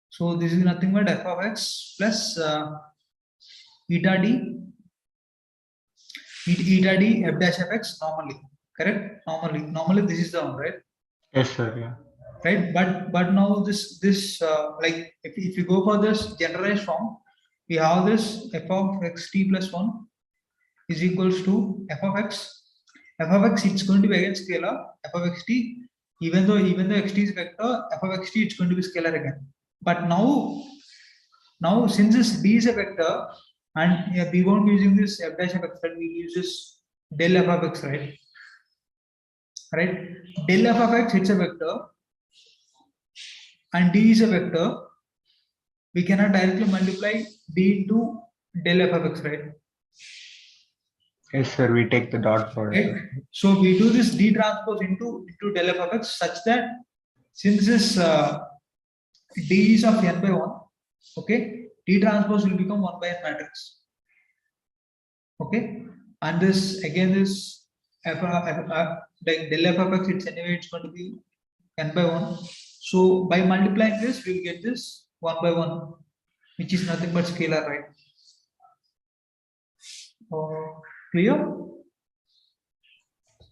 So this is nothing but f of x plus eta d f dash of x normally, correct? Normally this is the one, right? Yes, sir. Yeah. Right, but now this like if you go for this generalized form, we have this f of xt plus 1 is equals to f of x. It's going to be again scalar f of xt, even though xt is vector, f of xt it's going to be scalar again. But now since this d is a vector and yeah, we won't be using this f dash of x, but we use this del f of x, right? right? Del f of x, it's a vector, and d is a vector. We cannot directly multiply d into del f of x, right? Yes, sir. We take the dot product. Right? So we do this d transpose into del f of x such that since this d is of n by 1, okay, d transpose will become 1 by n matrix. Okay, and this again this like del f of x, it's anyway it's going to be n by 1. So by multiplying this, we will get this 1 by 1, which is nothing but scalar, right? Clear?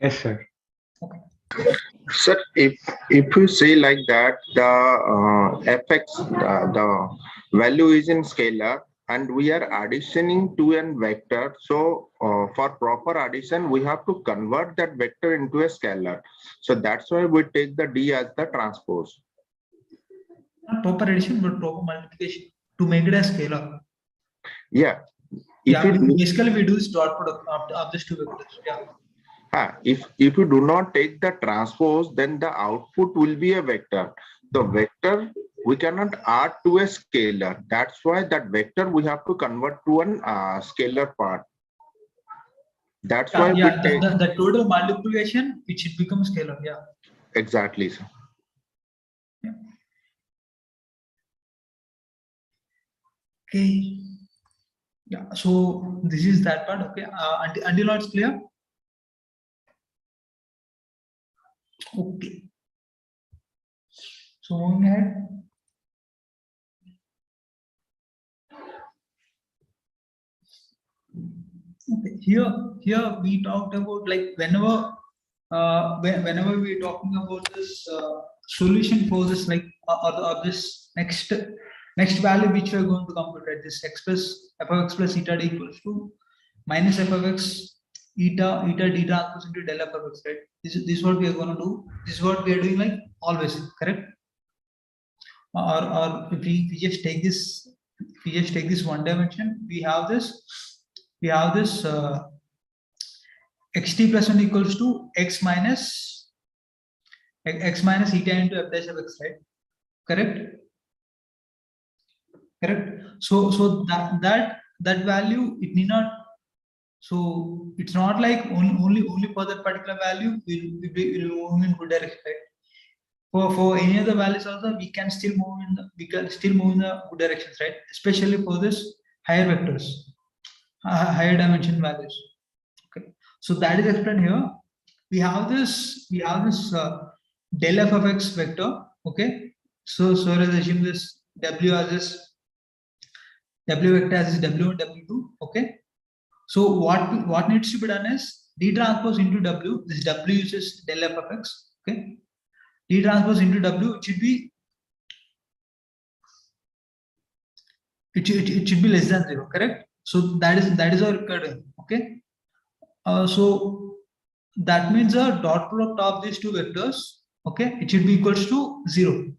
Yes, sir. Okay. Sir, if you say like that, the fx, the value is in scalar, and we are additioning to a vector. So for proper addition, we have to convert that vector into a scalar. So that's why we take the d as the transpose. Not proper addition, but proper multiplication to make it a scalar. Yeah. Basically we do this dot product of these two vectors. Yeah. If you do not take the transpose, then the output will be a vector. The vector we cannot add to a scalar. That's why that vector we have to convert to an scalar part. That's why we take the total multiplication, it should become scalar. Yeah. Exactly, sir. Yeah. Okay. Yeah. So this is that part. Okay. Until now it's clear. Okay. So moving ahead. Okay. Here we talked about like whenever we're talking about this solution for this like or this next value which we are going to compute, right? This x plus f of x plus eta d equals to minus f of x eta d transpose into del f of x, right? This is what we are going to do. This is what we are doing like always, correct? Or if we just take this one dimension, we have this xt plus 1 equals to x minus eta into f dash of x, right? Correct. So that value, it need not, so it's not like only for that particular value will move in good direction, right? For any other values also we can still move in the good directions, right? Especially for this higher vectors, higher dimension values. Okay, so that is explained here. We have this del f of x vector. Okay, so let's assume this w as this w vector as this w1 w2. Okay, so what needs to be done is d transpose into w. This w uses del f of x. Okay, d transpose into w, it should be less than 0, correct? So that is our required. Okay, so that means a dot product of these two vectors, okay, it should be equals to 0.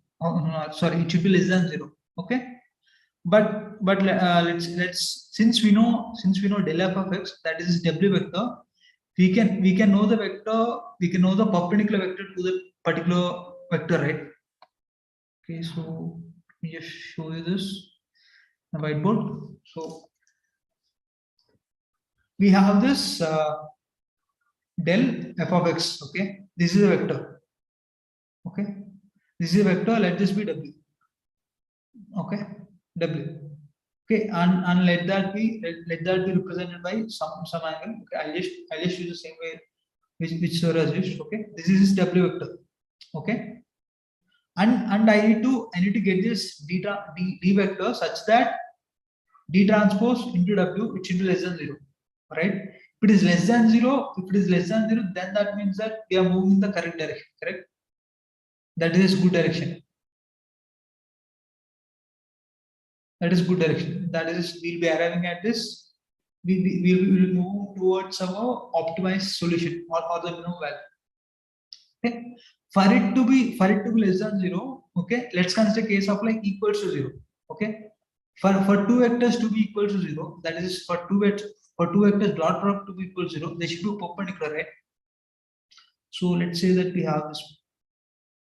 Sorry, it should be less than 0. Okay, but let's since we know del f of x, that is w vector, we can know the vector, we can know the perpendicular vector to the particular vector, right? Okay, so let me just show you this on the whiteboard. So we have this del f of x. Okay, this is a vector. Okay, this is a vector. Let this be w. Okay, w. Okay, and let that be represented by some angle. Okay, I'll just use the same way which Sir has used. Okay, this is w vector. Okay, and I need to get this d vector such that d transpose into w, it should be less than 0, right? If it is less than 0, then that means that we are moving in the correct direction, correct? That is good direction. That is good direction. That is, we'll be arriving at this. We will move towards our optimized solution or the minimum value. Okay. For it to be less than 0, okay, let's consider case of like equals to 0. Okay, for two vectors to be equal to 0, that is for two vectors dot product to be equal to 0, they should be perpendicular, right? So let's say that we have this.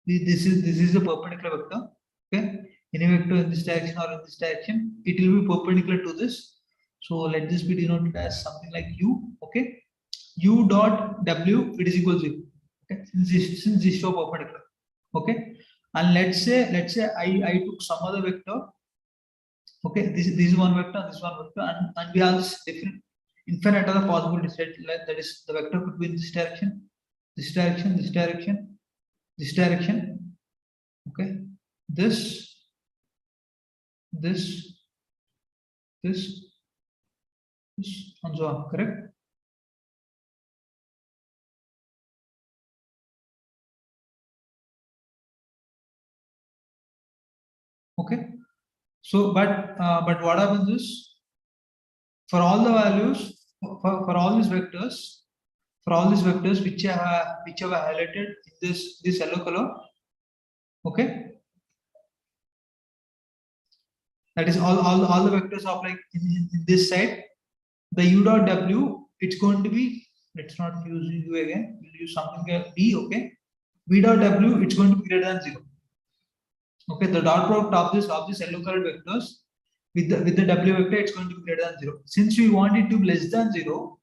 This is a perpendicular vector. Okay, any vector in this direction or in this direction, it will be perpendicular to this. So let this be denoted as something like u. Okay, u dot w, it is equal to 0. Okay, since this show perpendicular. Okay, and let's say I took some other vector. Okay, this is one vector, this one vector, and we have this different infinite other possibilities. That is, the vector could be in this direction, this direction, this direction, this direction. Okay, this, this, this, this, and so on. Correct. Okay, so but what happens is, for all the values, for all these vectors, which I have highlighted in this yellow color. Okay, that is all the vectors of like in this side, the u dot w, it's going to be, let's not use u again, we'll use something like d. Okay, v dot w, it's going to be greater than 0. Okay, the dot product of this yellow colored vectors with the w vector, it's going to be greater than 0. Since we want it to be less than 0,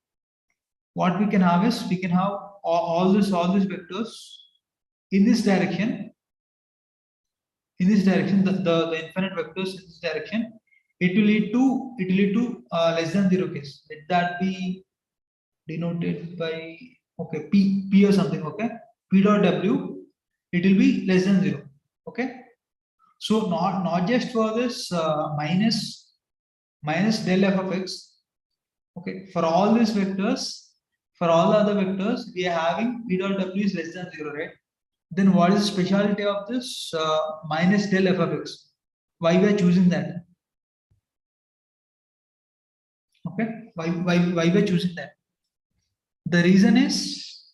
what we can have is, we can have all these vectors in this direction. In this direction, the infinite vectors in this direction, it will lead to less than 0 case. Let that be denoted by, okay, p or something. Okay, p dot w, it will be less than 0. Okay, so not just for this minus del f of x. Okay, for all these vectors, for all the other vectors, we are having p dot w is less than 0, right? Then what is the speciality of this minus del f of x? Why we are choosing that? Okay, why we are choosing that? The reason is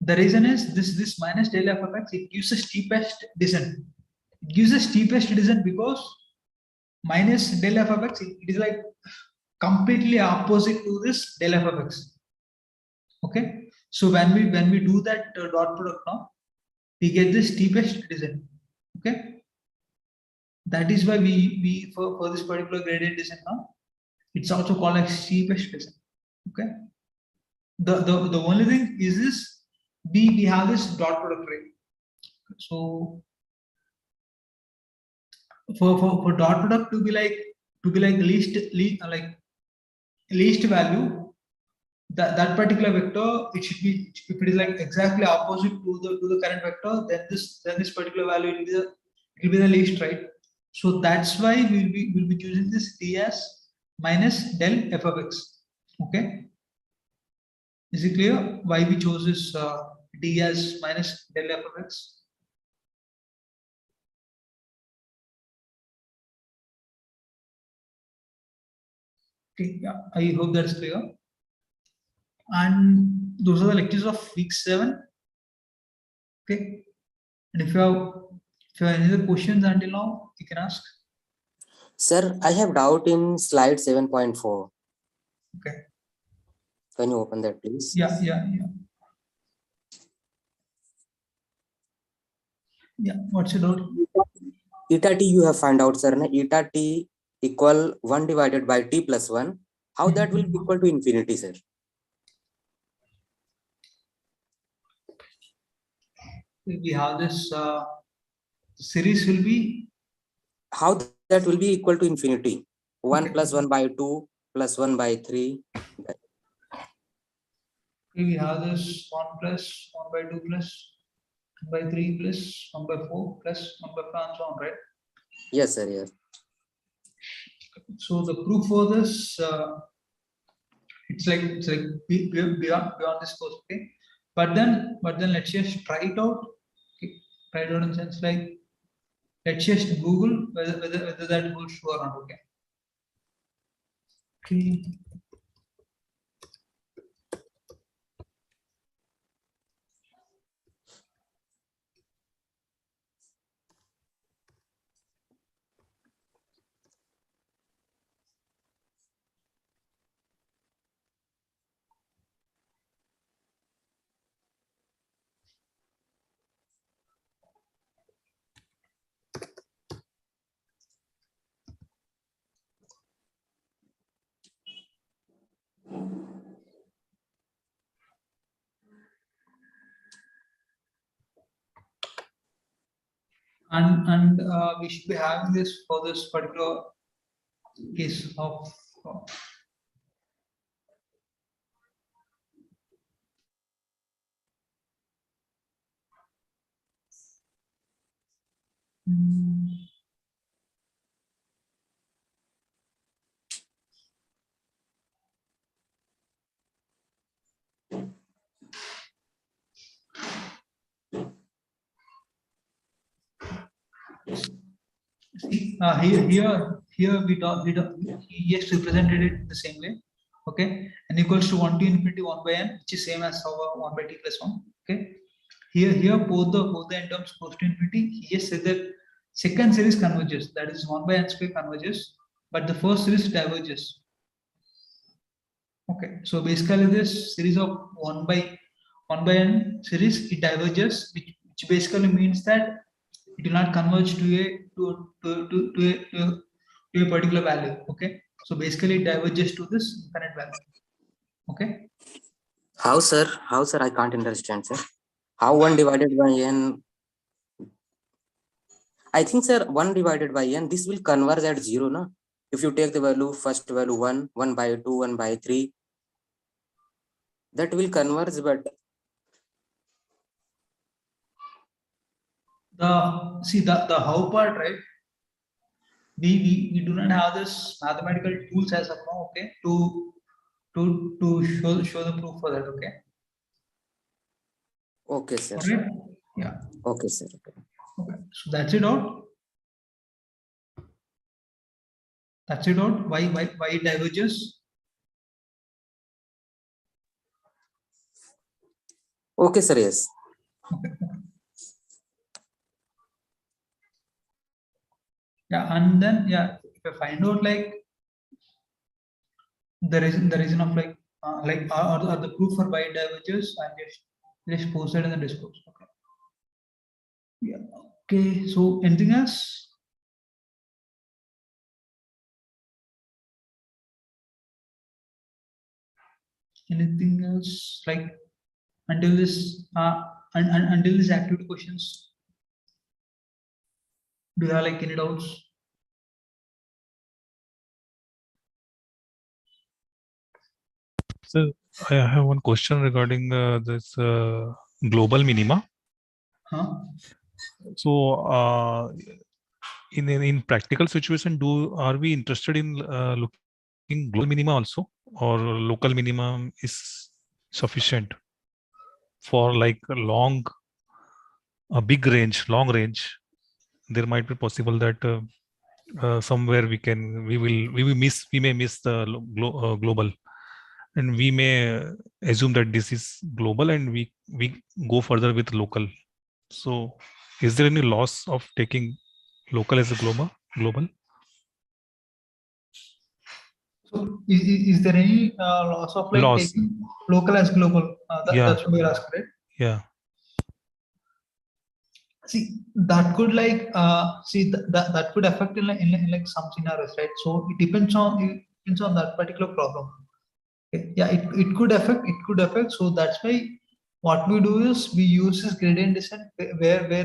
this minus del f of x, it gives the steepest descent. It gives the steepest descent because minus del f of x, it is like completely opposite to this del f of x. Okay, so when we do that dot product now, we get the steepest descent. Okay, that is why we for this particular gradient descent now, it's also called like steepest descent. Okay, the only thing is this, we have this dot product rate. So for dot product to be like least value, that particular vector, it should be, if it is like exactly opposite to the current vector, then this particular value will be the least, right? So that's why we'll be choosing this d as minus del f of x. Okay, is it clear why we chose this d as minus del f of x? Okay, yeah, I hope that's clear. And those are the lectures of week 7. Okay, and if you have any other questions until now, you can ask. Sir, I have doubt in slide 7.4. Okay, Can you open that, please? yeah. What's your doubt? Eta t you have found out, sir. Na? Eta t equal 1 divided by t plus 1. How that will be equal to infinity, sir? We have this series will be, How that will be equal to infinity? 1 okay, plus 1 by 2 plus 1 by 3. we have this 1 plus 1 by 2 plus 1 by 3 plus 1 by 4 plus 1 by 5 and so on, right? Yes, sir. Yes. So the proof for this, it's like beyond this course. Okay, but then let's just try it out. Okay, try it out in sense like, let's just Google whether that holds true or not. Okay. Okay. and we should be having this for this particular case of here he just represented it the same way. Okay, n equals to 1 to infinity 1 by n, which is same as our 1 by t plus 1. Okay, here both the n terms goes to infinity. He just said that second series converges, that is 1 by n square converges, but the first series diverges. Okay, so basically this series of 1 by n series, it diverges, which basically means that it will not converge to a to a particular value. Okay, so basically it diverges to this infinite value. Okay, How, sir? How, sir? I can't understand, sir. How 1 divided by n? I think, sir, 1 divided by n, this will converge at 0, no? If you take the value, first value 1, 1 by 2, 1 by 3, that will converge, but the how part, right? We do not have this mathematical tools as of now. Okay, to show the proof for that. Okay, okay, sir. all right, yeah, Okay, sir. okay, so that's it out. That's it out. Why it diverges? Okay, sir, yes. Okay. Yeah, and then yeah, if I find out like the reason of or the proof for why it diverges, and just post it in the Discord. Okay. Yeah. Okay. So anything else? Anything else? Like until this until these activity questions, do you have like any doubts? So I have one question regarding this global minima. Huh? So in practical situation, are we interested in looking global minima also, or local minimum is sufficient for like a big range, long range? There might be possible that somewhere we may miss the global, and we may assume that this is global and we go further with local. So is there any loss of taking local as a global? So is there any loss of like Loss. taking local as global? Yeah. That's what we're asking, right? Yeah. See, that could like that could affect in like some scenarios, right? So it depends on that particular problem. Okay. Yeah, it could affect. So that's why what we do is we use this gradient descent where we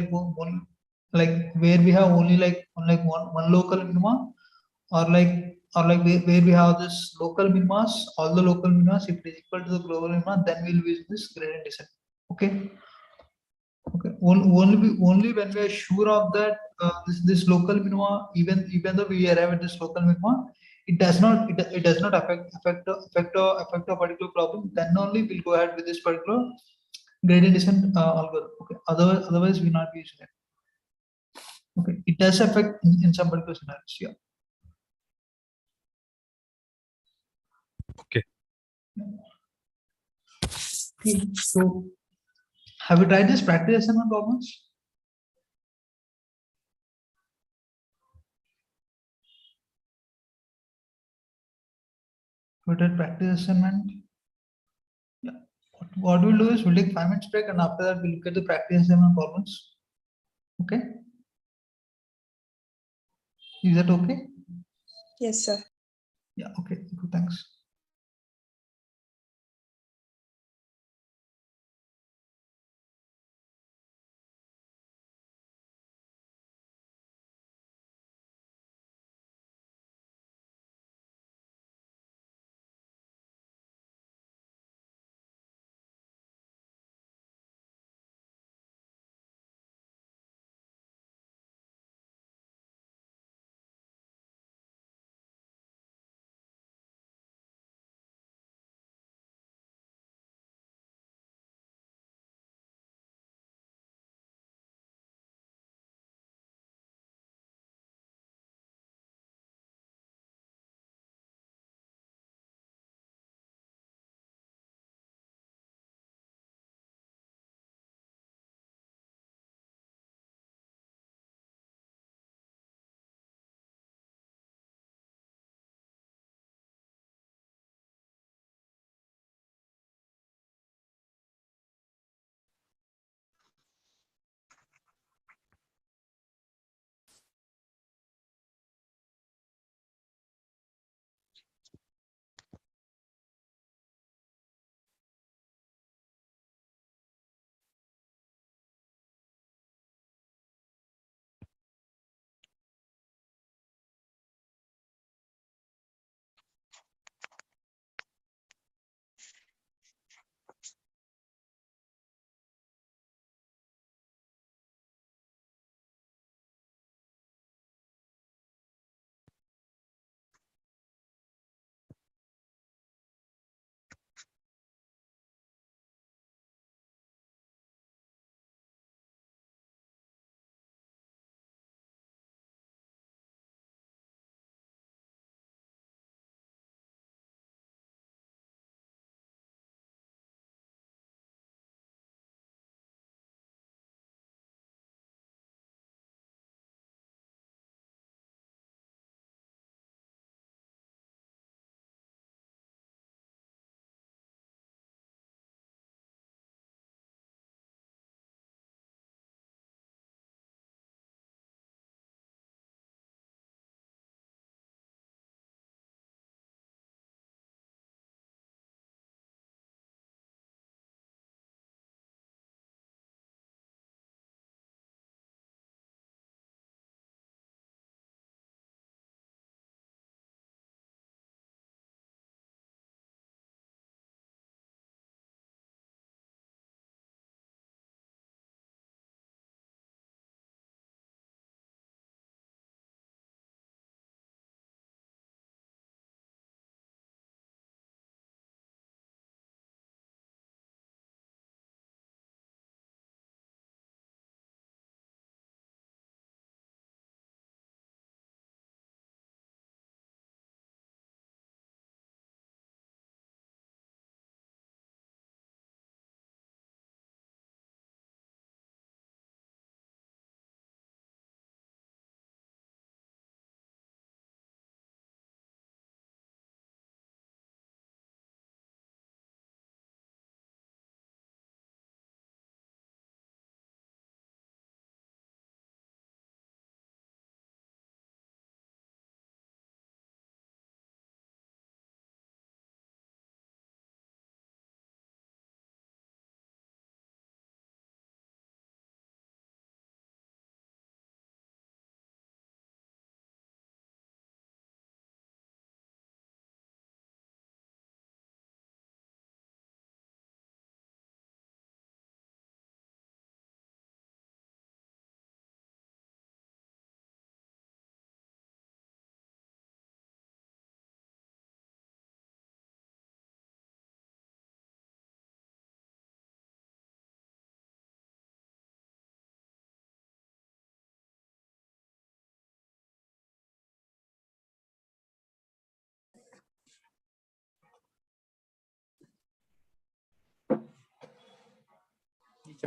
have only like one local minima, or like where we have this local minimas, all the local minimas, if it is equal to the global minima, then we'll use this gradient descent. Okay. Okay. Only when we are sure of that this local minima, even though we arrive at this local minima, it does not affect a particular problem. Then only we'll go ahead with this particular gradient descent algorithm. Okay. Otherwise we not be using it. Okay. It does affect in some particular scenarios. Yeah. Okay. Okay. So have you tried this practice assignment problems? Have you tried practice assignment? Yeah. What we'll do is we'll take 5 minutes break, and after that we'll look at the practice assignment problems. Okay. Is that okay? Yes, sir. Yeah. Okay. Good. Thanks.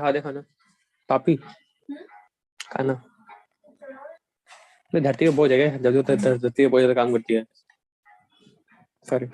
हाँ देखा ना पापी खाना धरती पे बहुत जगह है, जब धरती पे बहुत ज्यादा काम करती है। Sorry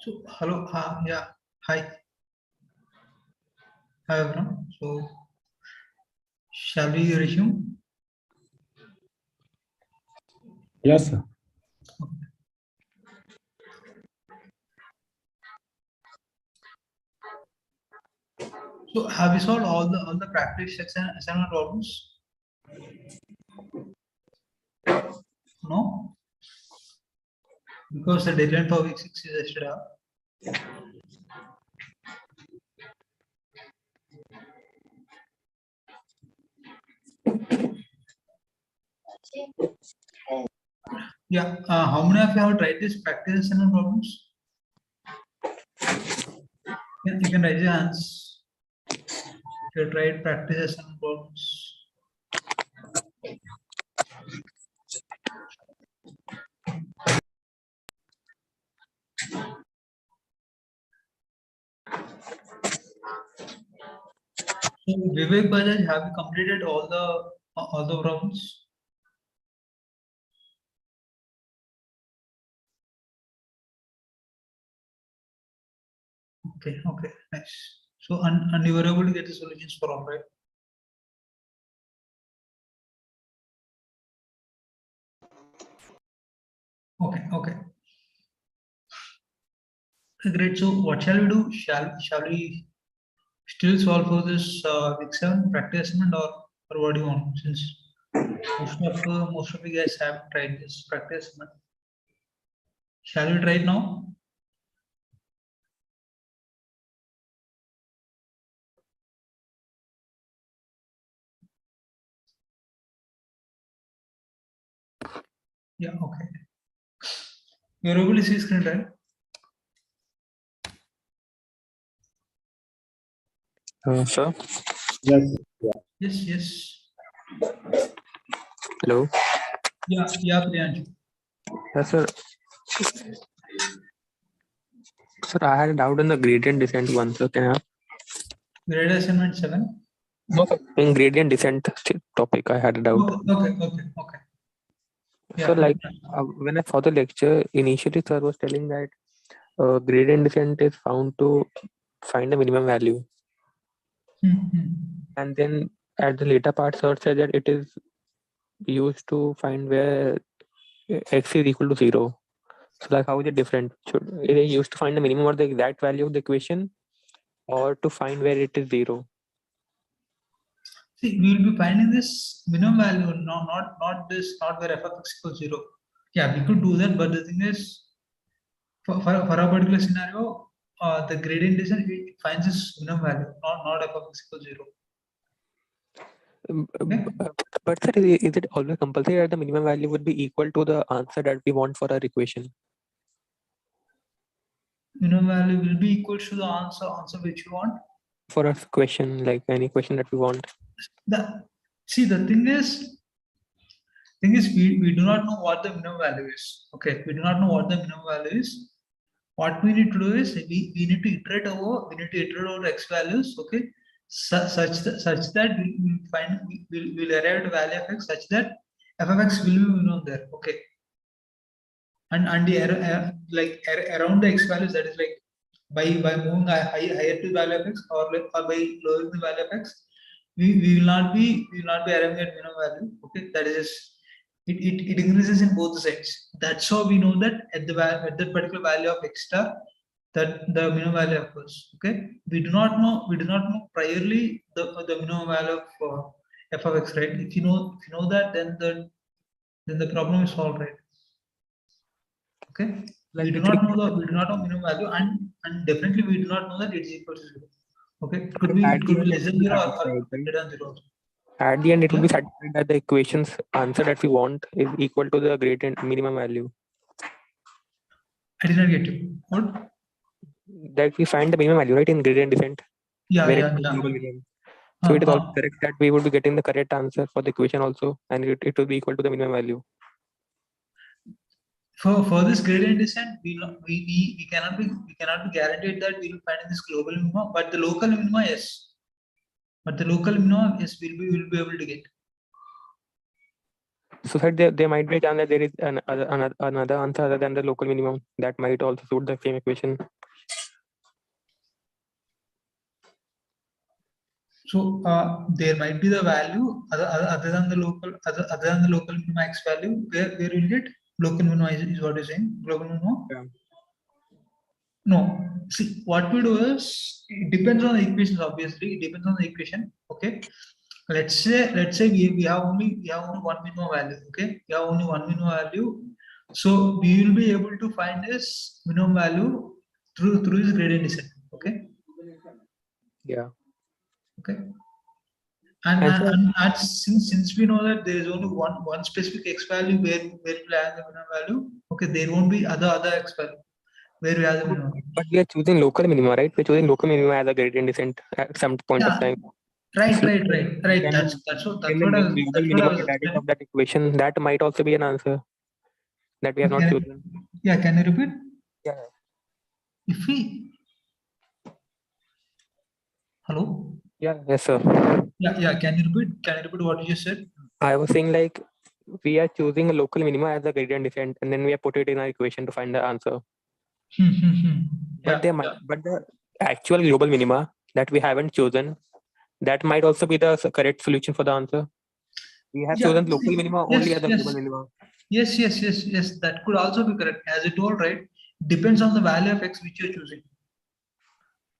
So, hello, yeah, hi, everyone. So, shall we resume? Yes, sir. So, have you solved all the practice assignment problems? No, because the deadline for week 6 is yesterday. Yeah, how many of you have tried this practice assignment problems? You can raise your hands. If you tried practice assignment problems. So, Vivek Bajaj, have you completed all the problems? Okay, okay, nice. So, and you were able to get the solutions for all, right? Okay, okay. Great. So, what shall we do? Shall we still solve for this week 7 practice assignment, or what do you want? Since most of you guys have tried this practice assignment, shall we try it now? Yeah. Okay. You're able to see screen, right? sir. Yes. Yes. Yes. Hello. Yeah. Yeah. Priyansh. Yes sir. Sir, I had a doubt on the gradient descent one. So can I have? Grade assignment 7. No, sir. In gradient descent topic, I had a doubt. Okay. Okay. Yeah. So like when I saw the lecture, initially sir was telling that gradient descent is found to find the minimum value. And then at the later part, sir said that it is used to find where x is equal to 0. So like how is it different? Should it is used to find the minimum or the exact value of the equation, or to find where it is 0? See, we will be finding this minimum value, not where f of x equals 0. Yeah, we could do that, but the thing is, for a particular scenario, the gradient descent it finds this minimum value, not f of x equals 0. Okay. But sir, is it always compulsory that the minimum value would be equal to the answer that we want for our equation? Minimum value will be equal to the answer which you want. For a question, like any question that we want. The thing is we do not know what the minimum value is. Okay, we do not know what the minimum value is. What we need to do is we need to iterate over x values. Okay, such that we'll arrive at a value of x such that f of x will be minimum there. Okay, and the around the x values, that is like by moving higher to the value of x or by lowering the value of x, we will not be arriving at minimum value. Okay, that is it increases in both sides. That's how we know that at that particular value of x star that the minimum value occurs. Okay, we do not know priorly the minimum value of f of x, right? If you know that, then the problem is solved, right? Okay, Like we do not know minimum value, and definitely we do not know that it is equal to 0. Okay, it could be less than 0 or greater than 0. At the end, it will be satisfied that the equation's answer that we want is equal to the gradient minimum value. I did not get you. What? That we find the minimum value, right, in gradient descent. Yeah. So it is also correct that we would be getting the correct answer for the equation also, and it will be equal to the minimum value. For this gradient descent, we cannot be guaranteed that we will find in this global minima, but the local minima, yes. But the local minima, yes, we'll be able to get. So that there might be a chance that there is another answer other than the local minimum that might also suit the same equation. So there might be the value other than the local minima x value where we'll get local minima is what you're saying. Global minima. Yeah. No, see, what we do is it depends on the equations. Obviously, it depends on the equation. Okay, let's say we have only one minimum value. Okay, we have only one minimum value, so we will be able to find this minimum value through this gradient descent. Okay. Yeah. Okay. And since we know that there is only one specific x value where we have the minimum value. Okay, there won't be other x value where we have the minimum. But we are choosing local minima, right? We're choosing local minima as a gradient descent at some point of time. Right. Then That's what I was was explaining. Of that equation, that might also be an answer that we have not chosen. Yeah, can you repeat? Yeah. If we hello? Yeah, yes, sir. Yeah, can you repeat what you just said? I was saying like we are choosing a local minima as a gradient descent, and then we have put it in our equation to find the answer. But the actual global minima that we haven't chosen, that might also be the correct solution for the answer. We have chosen local minima only as a global minima. Yes. That could also be correct. As you told, right? Depends on the value of x which you're choosing.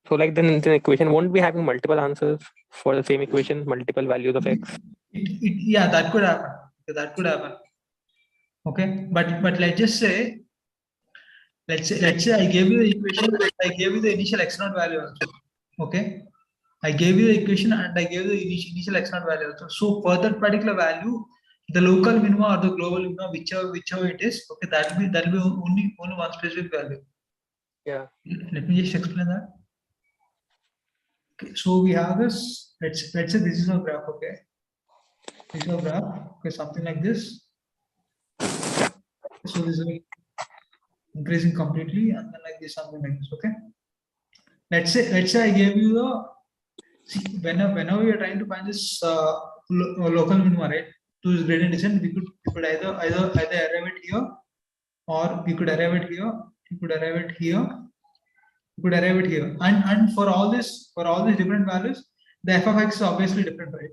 So like then the equation won't be having multiple answers for the same equation, multiple values of x. Yeah, that could happen. Okay, but let's say I gave you the equation, I gave you the initial x0 value also. Okay, I gave you the equation and I gave you the initial x0 value also. So for that particular value, the local minima or the global minima, whichever it is, okay, that'll be only one specific value. Yeah. Let me just explain that. Okay, so we have this. Let's say this is a graph. Okay, this is a graph. Okay, something like this. So this is like increasing completely, and then like this, something like this. Okay. Let's say I gave you the whenever we are trying to find this local minima, right? To this gradient descent, we could either arrive it here, or we could arrive it here. We could arrive it here. We could arrive it here. And for all these different values, the f of x is obviously different, right?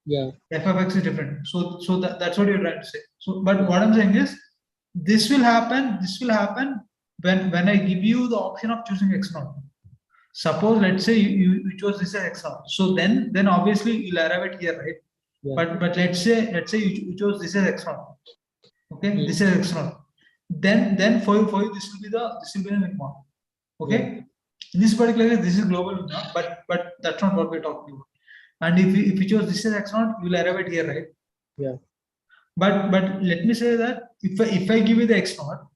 Yeah. F of x is different. So that's what you're trying to say. So, but what I'm saying is, this will happen when I give you the option of choosing x0. Suppose let's say you chose this as x0. So then obviously you'll arrive at here, right? Yeah. But let's say you chose this as x0. Okay, this is x0. Then for you this will be the minimum. Okay. In this particular case, this is global minimum, but that's not what we're talking about. And if you chose this as x0, you'll arrive at here, right? Yeah. But let me say that if I give you the x0,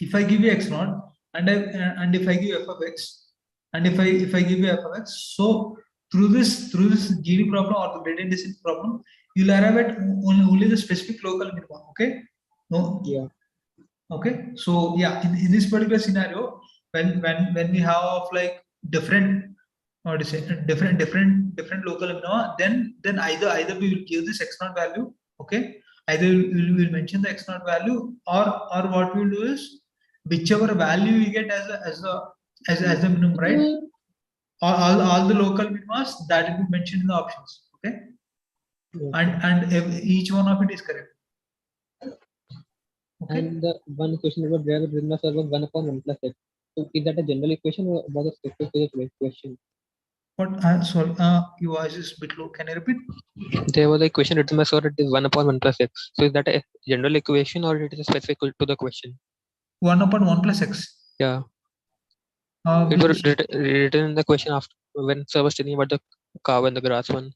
if I give you x0 and if I give f of x, and if I give you f of x, so through this GD problem or the gradient descent problem, you'll arrive at only the specific local minimum. Okay. No. Yeah. Okay. So yeah, in this particular scenario, when we have like different or to say different local minima, then either we will give this x0 value. Okay. Either we will mention the x0 value, or what we will do is whichever value we get as the minimum, right? All the local minimas that will be mentioned in the options. Okay. And each one of it is correct. Okay. And the one question about where the minima was 1 upon 1 plus x. So is that a general equation or was a specific question? What? Sorry. Your voice is a bit low. Can you repeat? There was a equation written by it is 1 upon 1 plus x. So is that a general equation or it is specific to the question? 1 upon 1 plus x. Yeah. It was written in the question after when sir was telling about the cow and the grass one.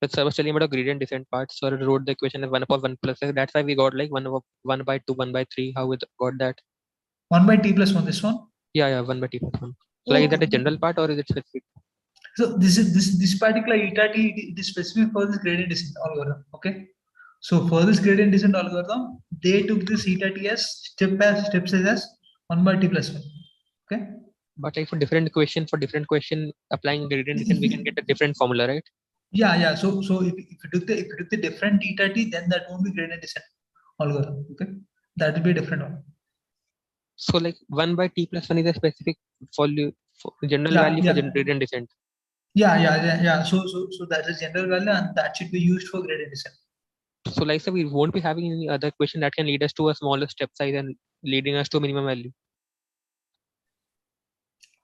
When sir was telling about the gradient descent part, so I wrote the equation as 1 upon 1 plus x. That's why we got like 1 by 2, 1 by 3. How we got that? 1 by t plus 1. This one. Yeah, 1 by t plus 1. So like, is that a general part or is it specific? So this particular eta t, it is specific for this gradient descent algorithm. Okay. So for this gradient descent algorithm, they took this eta t as step size as 1 by t plus 1. Okay. But like for different question applying gradient descent, we can get a different formula, right? Yeah. So if you took the different eta t, then that won't be gradient descent algorithm. Okay. That will be a different one. So like 1 by t plus 1 is a specific value for general value for gradient descent. Yeah. So that's a general value and that should be used for gradient descent. So like, so we won't be having any other question that can lead us to a smaller step size and leading us to a minimum value.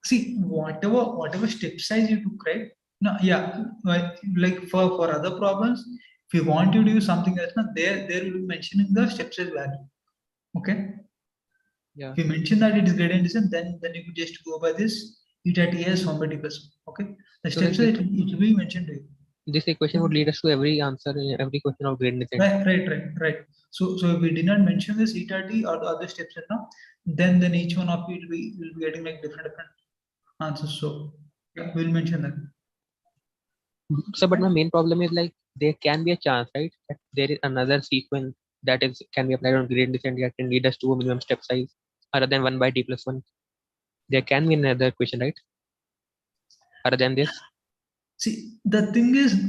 See, whatever step size you took, right? No, yeah, like for other problems, if you want to do something else, there will be mentioning the step size value. Okay. Yeah. If you mention that it is gradient descent, then you could just go by this eta t as 1 by t plus 1. Okay. The So step size it will be mentioned to you. This equation would lead us to every answer in every question of gradient descent. Right. So if we did not mention this eta t or the other steps, then each one of you will be getting like different answers. So yeah, we'll mention that. So, but my main problem is like there can be a chance, right, that there is another sequence that can be applied on gradient descent that can lead us to a minimum step size other than 1 by t plus 1. There can be another equation, right? Other than this. See, the thing is,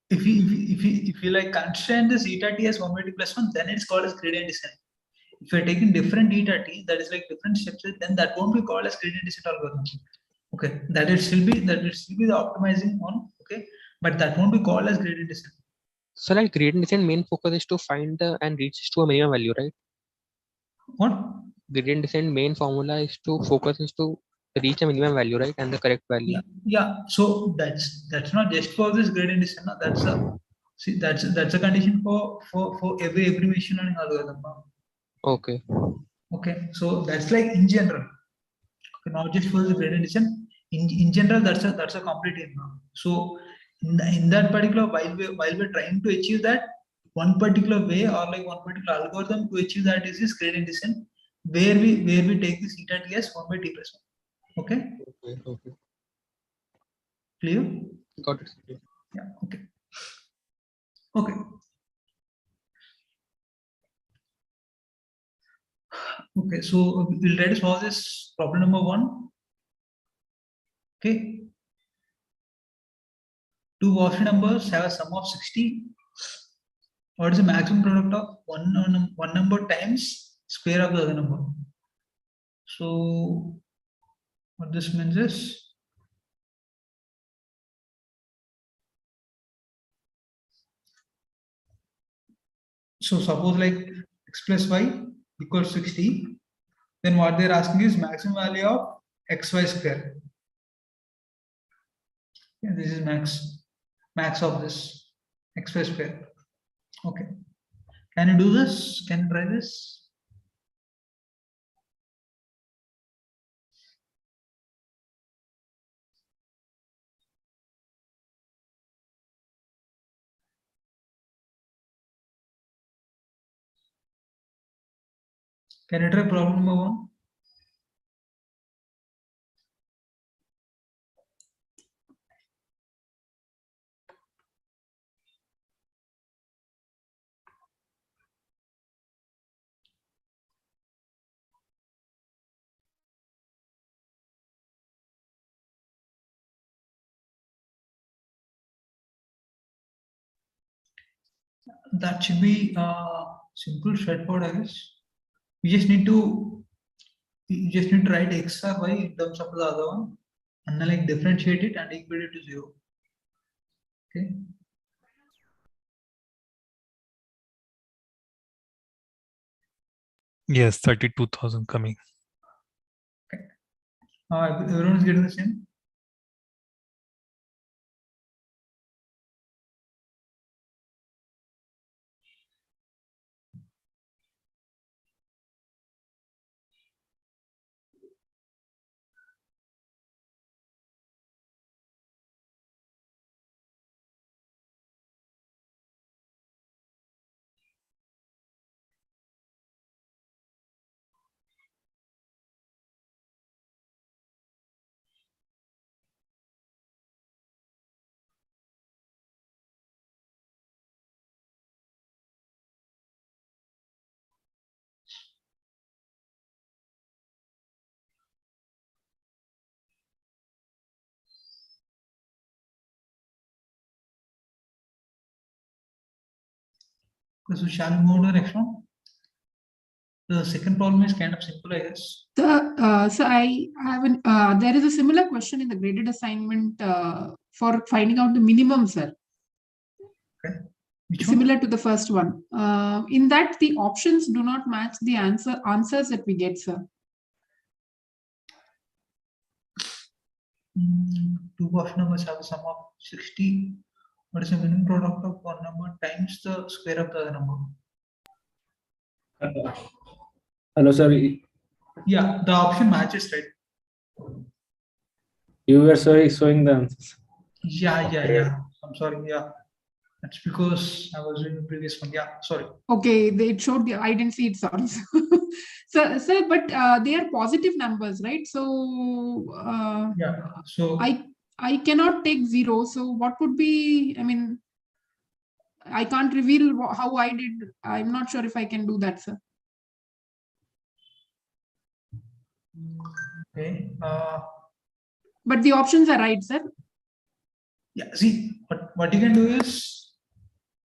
if you like constrain this eta t as 1 by t plus 1, then it's called as gradient descent. If you're taking different eta t, that is like different steps, then that won't be called as gradient descent algorithm. Okay, that will still be the optimizing one. Okay, but that won't be called as gradient descent. So like gradient descent main focus is to find and reach to a minimum value, right? What? Gradient descent main formula is to reach a minimum value, right, and the correct value. Yeah. So that's not just for this gradient descent. No? That's a condition for every machine learning algorithm. No? Okay. Okay. So that's like in general. Okay, not just for the gradient descent. In general, that's a complete in. So in that particular, while we're trying to achieve that, one particular way or like one particular algorithm to achieve that is this gradient descent, where we take this eta t as 1 by t plus 1. Okay. Clear? Got it. Yeah. Okay. Okay. So we'll try to solve this problem number 1. Okay. Two Gaussian numbers have a sum of 60. What is the maximum product of one number times square of the other number? So what this means is, so suppose like x plus y equals 60, then what they're asking is maximum value of xy square. Yeah, this is max of this xy square. Okay. Can you do this? Can you try this? Can you try problem number 1? That should be simple, straightforward, I guess. You just need to write x or y in terms of the other one, and then like differentiate it and equate it to 0. Okay. Yes, 32,000 coming. Everyone is getting the same. Okay, so shall we move to the next one? The second problem is kind of simple, I guess. So I have there is a similar question in the graded assignment for finding out the minimum, sir. Okay. Which Similar one? to the first one. In that, the options do not match the answers that we get, sir. Two option numbers have a sum of 60. What is the minimum product of one number times the square of the other number? Hello, sir. Yeah, the option matches, right? You were showing the answers. Yeah. I'm sorry. Yeah, that's because I was doing the previous one. Yeah, sorry. Okay, it showed the I didn't see it. Sorry, so sir, but they are positive numbers, right? So Yeah. So I cannot take 0. So what would be? I mean, I can't reveal how I did. I'm not sure if I can do that, sir. okay. But the options are right, sir. Yeah. See, what you can do is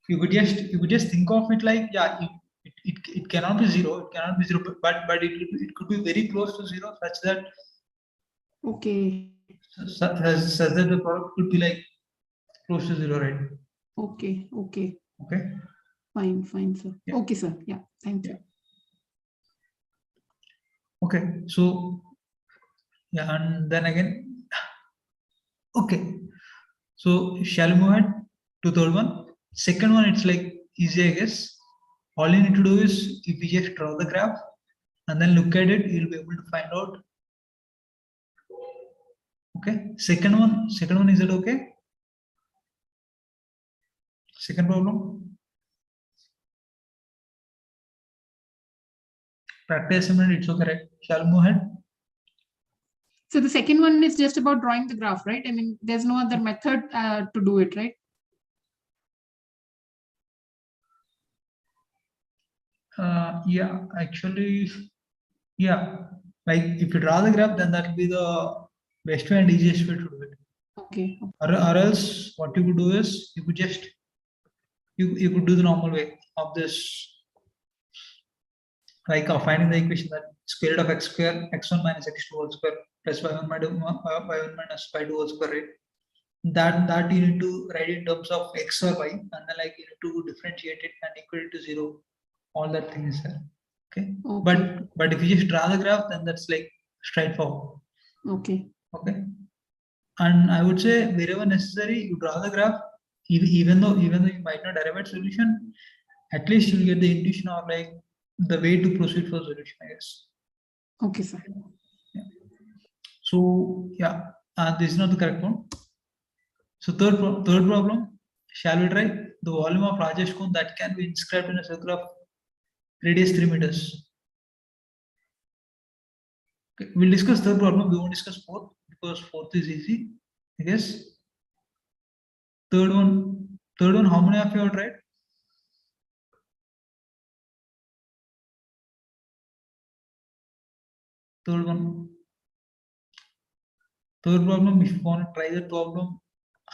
you could just think of it like, yeah, it cannot be 0. It cannot be 0, but it could be very close to 0, such that Okay. such that the product could be like close to 0, right? Okay. Okay. Fine, sir. Yeah. Okay, sir. Yeah. Thank you. Okay. So yeah, and then again, okay. So shall we move ahead to third one? Second one, it's like easy, I guess. All you need to do is if you just draw the graph and then look at it, you'll be able to find out. Okay. Second one, is it okay? Second problem. Practice assignment, it's okay, right? Shall we move ahead? So the second one is just about drawing the graph, right? I mean, there's no other method to do it, right? Yeah, actually, yeah. Like if you draw the graph, then that will be the best way and easiest way to do it. Okay. Or else, what you could do is you could just you could do the normal way of this, like finding the equation that square root of x square, x1 minus x2 whole square plus y1 minus y2 whole square, right? That you need to write in terms of x or y, and then like you need to differentiate it and equal it to 0. all that thing is there. Okay. Okay. But if you just draw the graph, then that's like straightforward. Okay. Okay. And I would say wherever necessary, you draw the graph, even though you might not derive a solution, at least you'll get the intuition or like the way to proceed for solution, I guess. Okay, sir. Yeah. So yeah, this is not the correct one. So third problem, shall we try the volume of largest cone that can be inscribed in a circle of radius 3 meters? Okay, we'll discuss third problem. We won't discuss fourth because fourth is easy, I guess. Third one, how many of you have tried? Third one. Third problem, if you want to try the problem,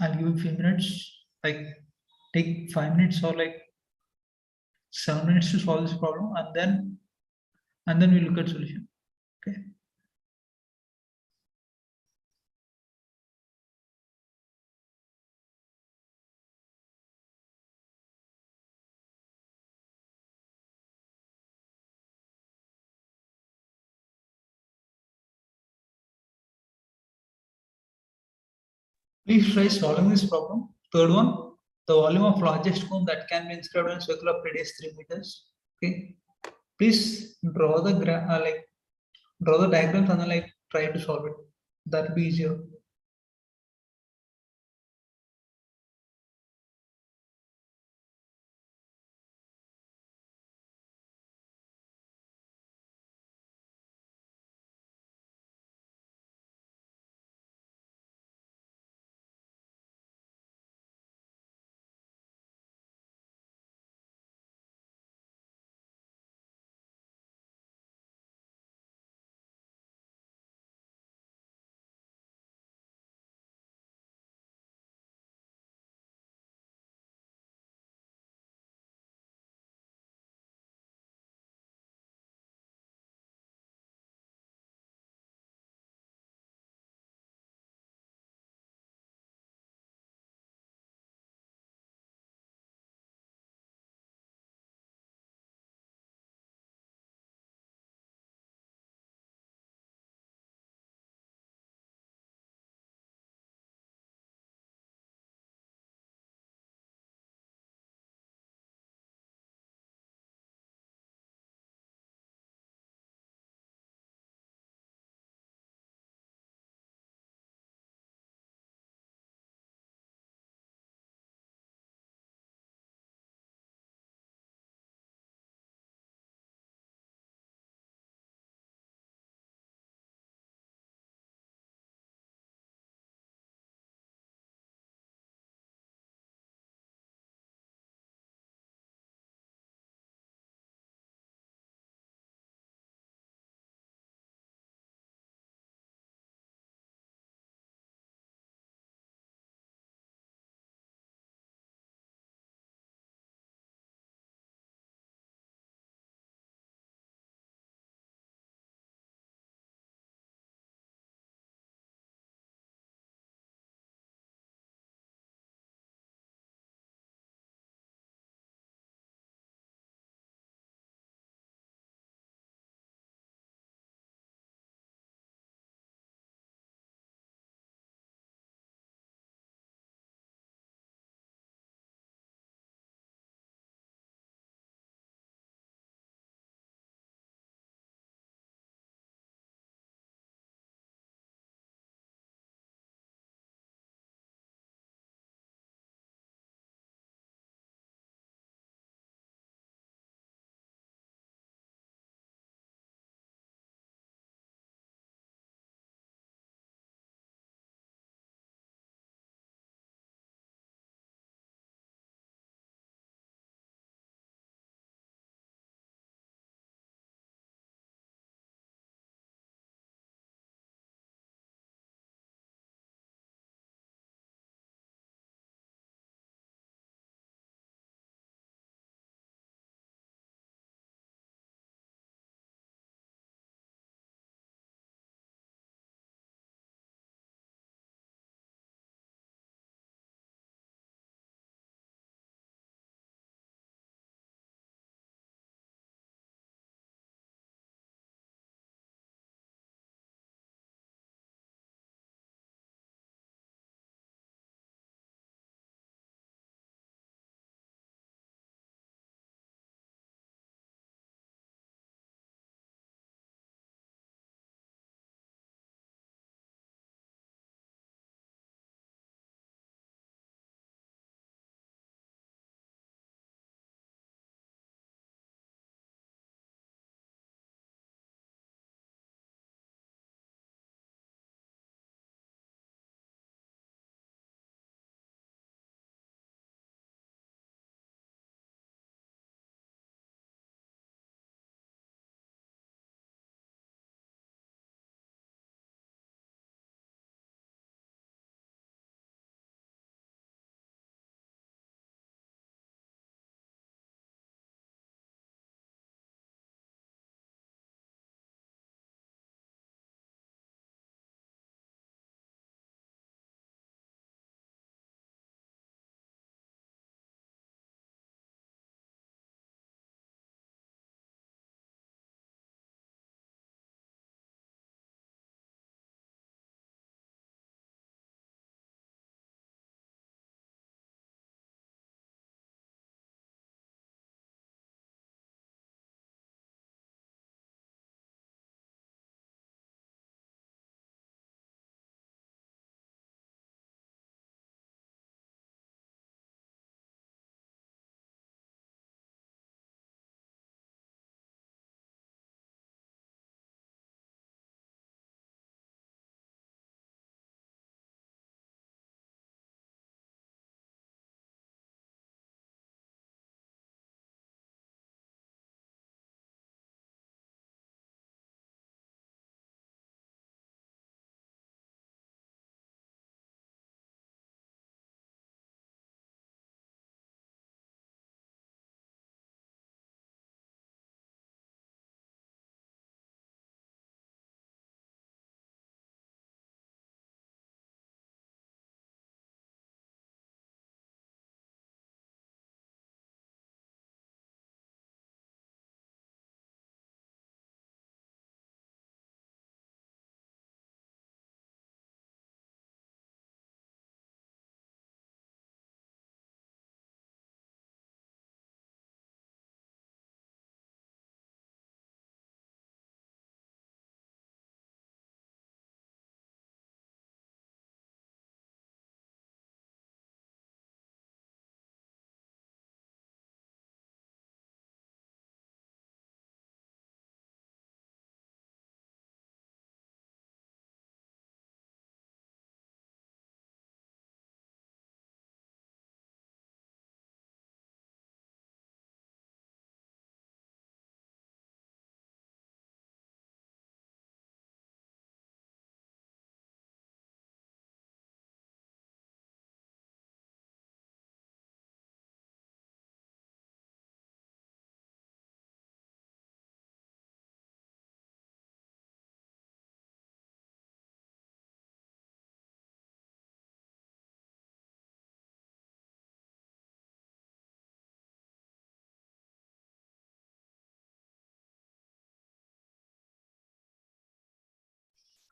I'll give you a few minutes. Like take 5 minutes or like 7 minutes to solve this problem, and then we look at solution. Okay. Please try solving this problem. Third one, the volume of largest cone that can be inscribed in a circle of radius 3 meters. Okay. Please draw the draw the diagrams and then like try to solve it. That will be easier.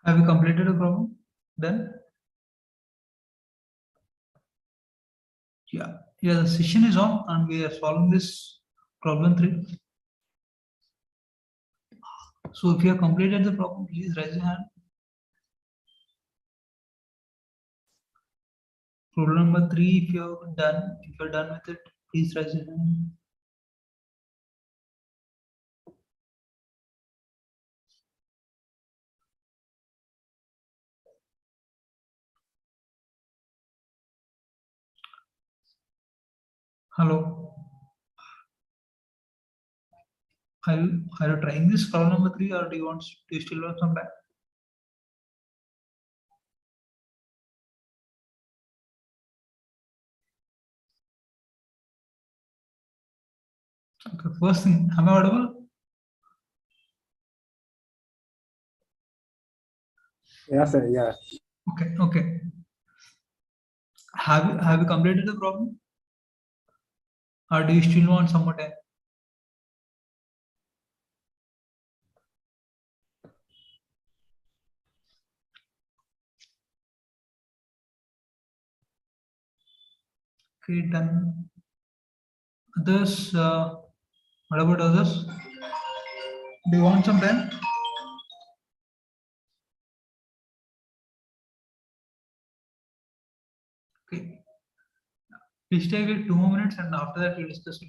Have you completed the problem? Then? Yeah, the session is on and we are solving this problem 3. So if you have completed the problem, please raise your hand. Problem number 3, if you're done with it, please raise your hand. Hello. Are you trying this problem number 3 or do you still want some time? Okay, first thing, am I audible? Yeah, sir. Yeah. Okay. Have you completed the problem? Or do you still want some more time? Okay, done. Others, what about others? Do you want some time? Okay. Please take it 2 more minutes and after that we'll discuss it.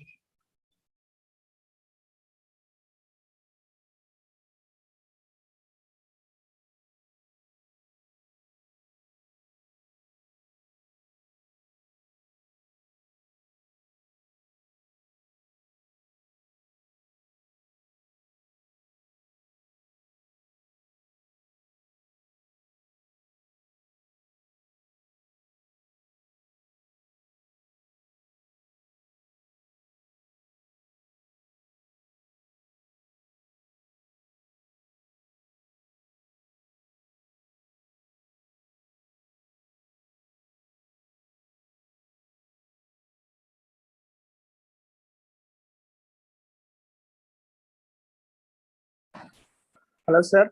Hello, sir.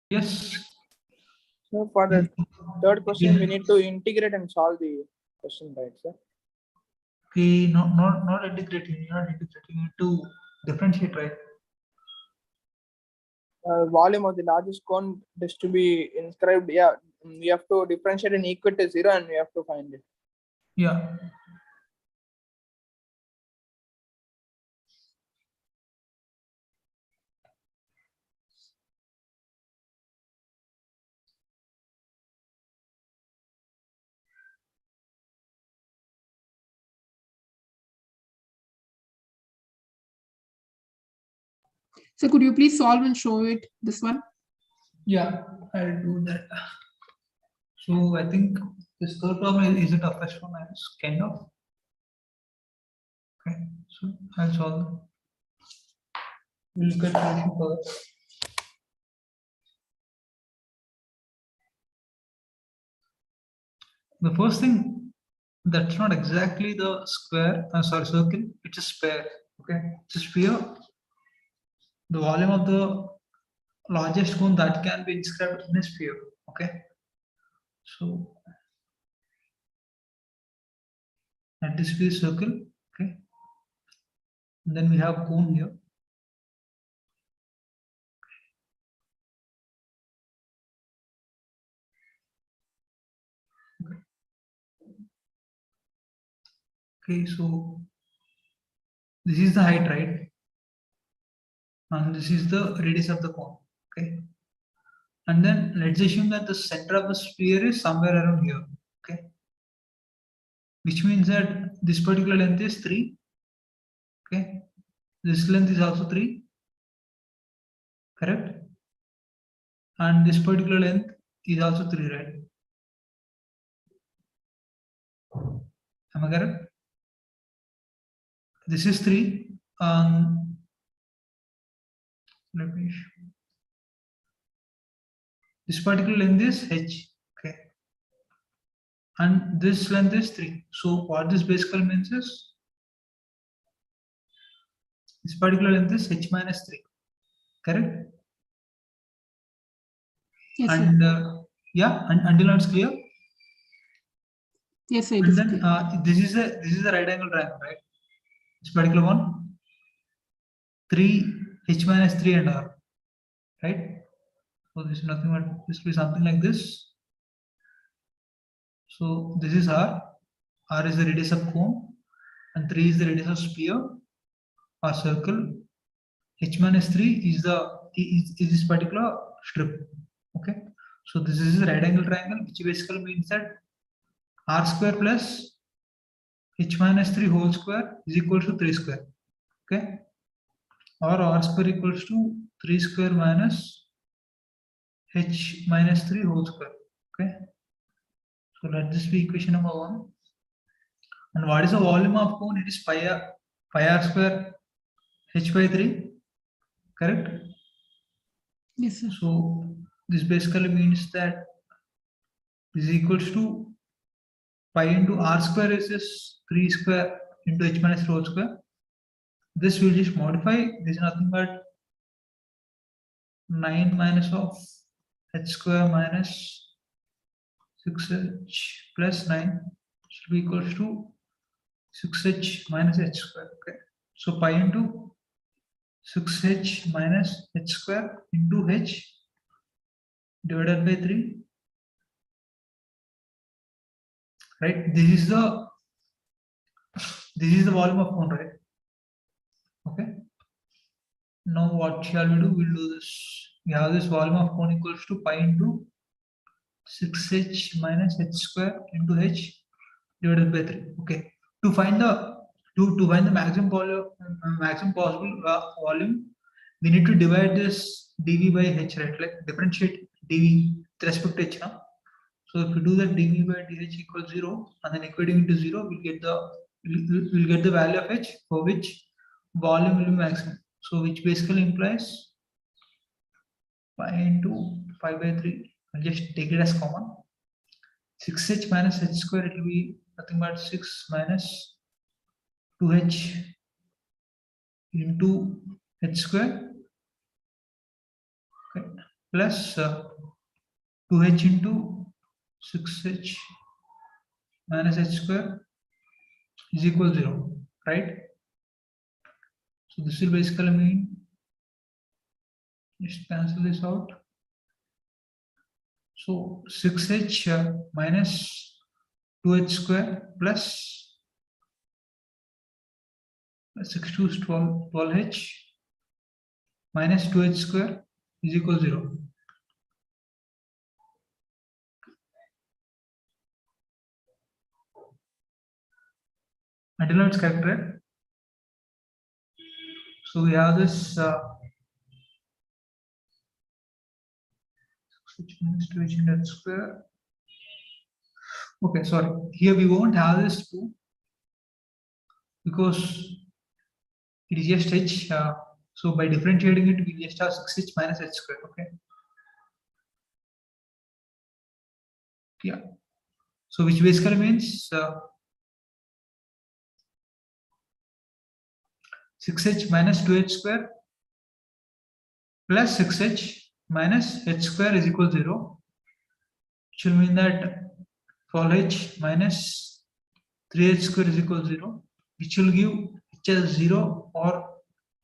Yes. So for the third question, we need to integrate and solve the question, right, sir? Okay, not integrating. You're not integrating. You need to differentiate, right? Volume of the largest cone is to be inscribed. Yeah, we have to differentiate and equal to 0, and we have to find it. Yeah. So could you please solve and show it, this one? Yeah, I'll do that. So I think this third problem is the toughest one, kind of. Okay, so I'll solve. We'll look at solution first. The first thing, that's not exactly the square, circle, it's a sphere. Okay, it's a sphere. The volume of the largest cone that can be inscribed in a sphere. Okay, so let this be a circle. Okay, and then we have cone here. Okay, so this is the height, right? And this is the radius of the cone. Okay, and then let's assume that the center of the sphere is somewhere around here. Okay, which means that this particular length is 3. Okay, this length is also 3, correct? And this particular length is also 3, right? Am I correct? This is 3. Let me show. This particular length is h. Okay, and this length is 3. So what this basically means is this particular length is h minus 3, correct? Yes, and sir. yeah, and until now it's clear. Yes, sir. It And is then clear. this is a right angle triangle, right? This particular one, 3 h minus 3 and r, right? So this is nothing but this will be something like this. So this is r. R is the radius of cone, and 3 is the radius of sphere or circle. H minus 3 is this particular strip. Okay. So this is a right angle triangle, which basically means that r square plus h minus 3 whole square is equal to 3 square. Okay. Or r square equals to 3 square minus h minus 3 whole square. Okay. So let this be equation number 1. And what is the volume of cone? It is pi r square h by 3. Correct? Yes, sir. So this basically means that this is equals to pi into r square is just 3 square into h minus whole square. This will just modify. This is nothing but 9 minus of h square minus 6h plus 9 should be equals to 6h minus h square. Okay. So pi into 6h minus h square into h divided by 3. Right. This is the volume of cone, right? Okay. Now what shall we do? We'll do this. We have this volume of cone equals to pi into 6h minus h square into h divided by 3. Okay. To find the maximum possible volume, we need to divide this dv by h, right? Like differentiate dv with respect to h now. So if we do that, dv by dh equals 0, and then equating into 0, we'll get the value of h for which volume will be maximum. So which basically implies pi into pi by 3. I'll just take it as common. 6h minus h square, it will be nothing but 6 minus 2h into h square, okay, plus 2h into 6h minus h square is equal to 0, right? So this will basically mean, just cancel this out. So 6h minus 2h square plus 6 to 12h minus 2h square is equal to 0. Until now it's correct, right? So we have this 6h minus 2h into h square. Okay, sorry. Here we won't have this 2 because it is just h. So by differentiating it, we just have 6h minus h square. Okay. Yeah. So which basically means 6h minus 2h square plus 6h minus h square is equal to 0. Which will mean that 12h minus 3h square is equal to 0, which will give h as 0 or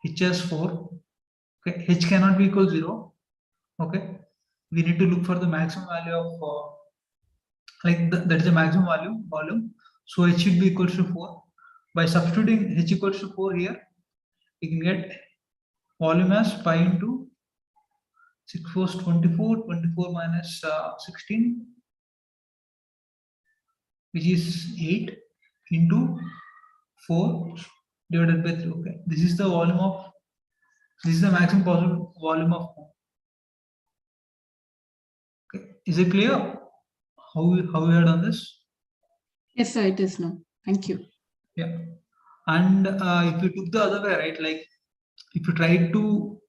h as 4. Okay, h cannot be equal to 0. Okay, we need to look for the maximum value of that is the maximum volume. So h should be equal to 4. By substituting h equals to 4 here, we can get volume as pi into 6 4 is 24, 24 minus 16, which is 8 into 4 divided by 3. Okay, this is the maximum possible volume of cone. Okay, is it clear how we have done this? Yes, sir, it is now. Thank you. Yeah, and if you took the other way, right, like if you try to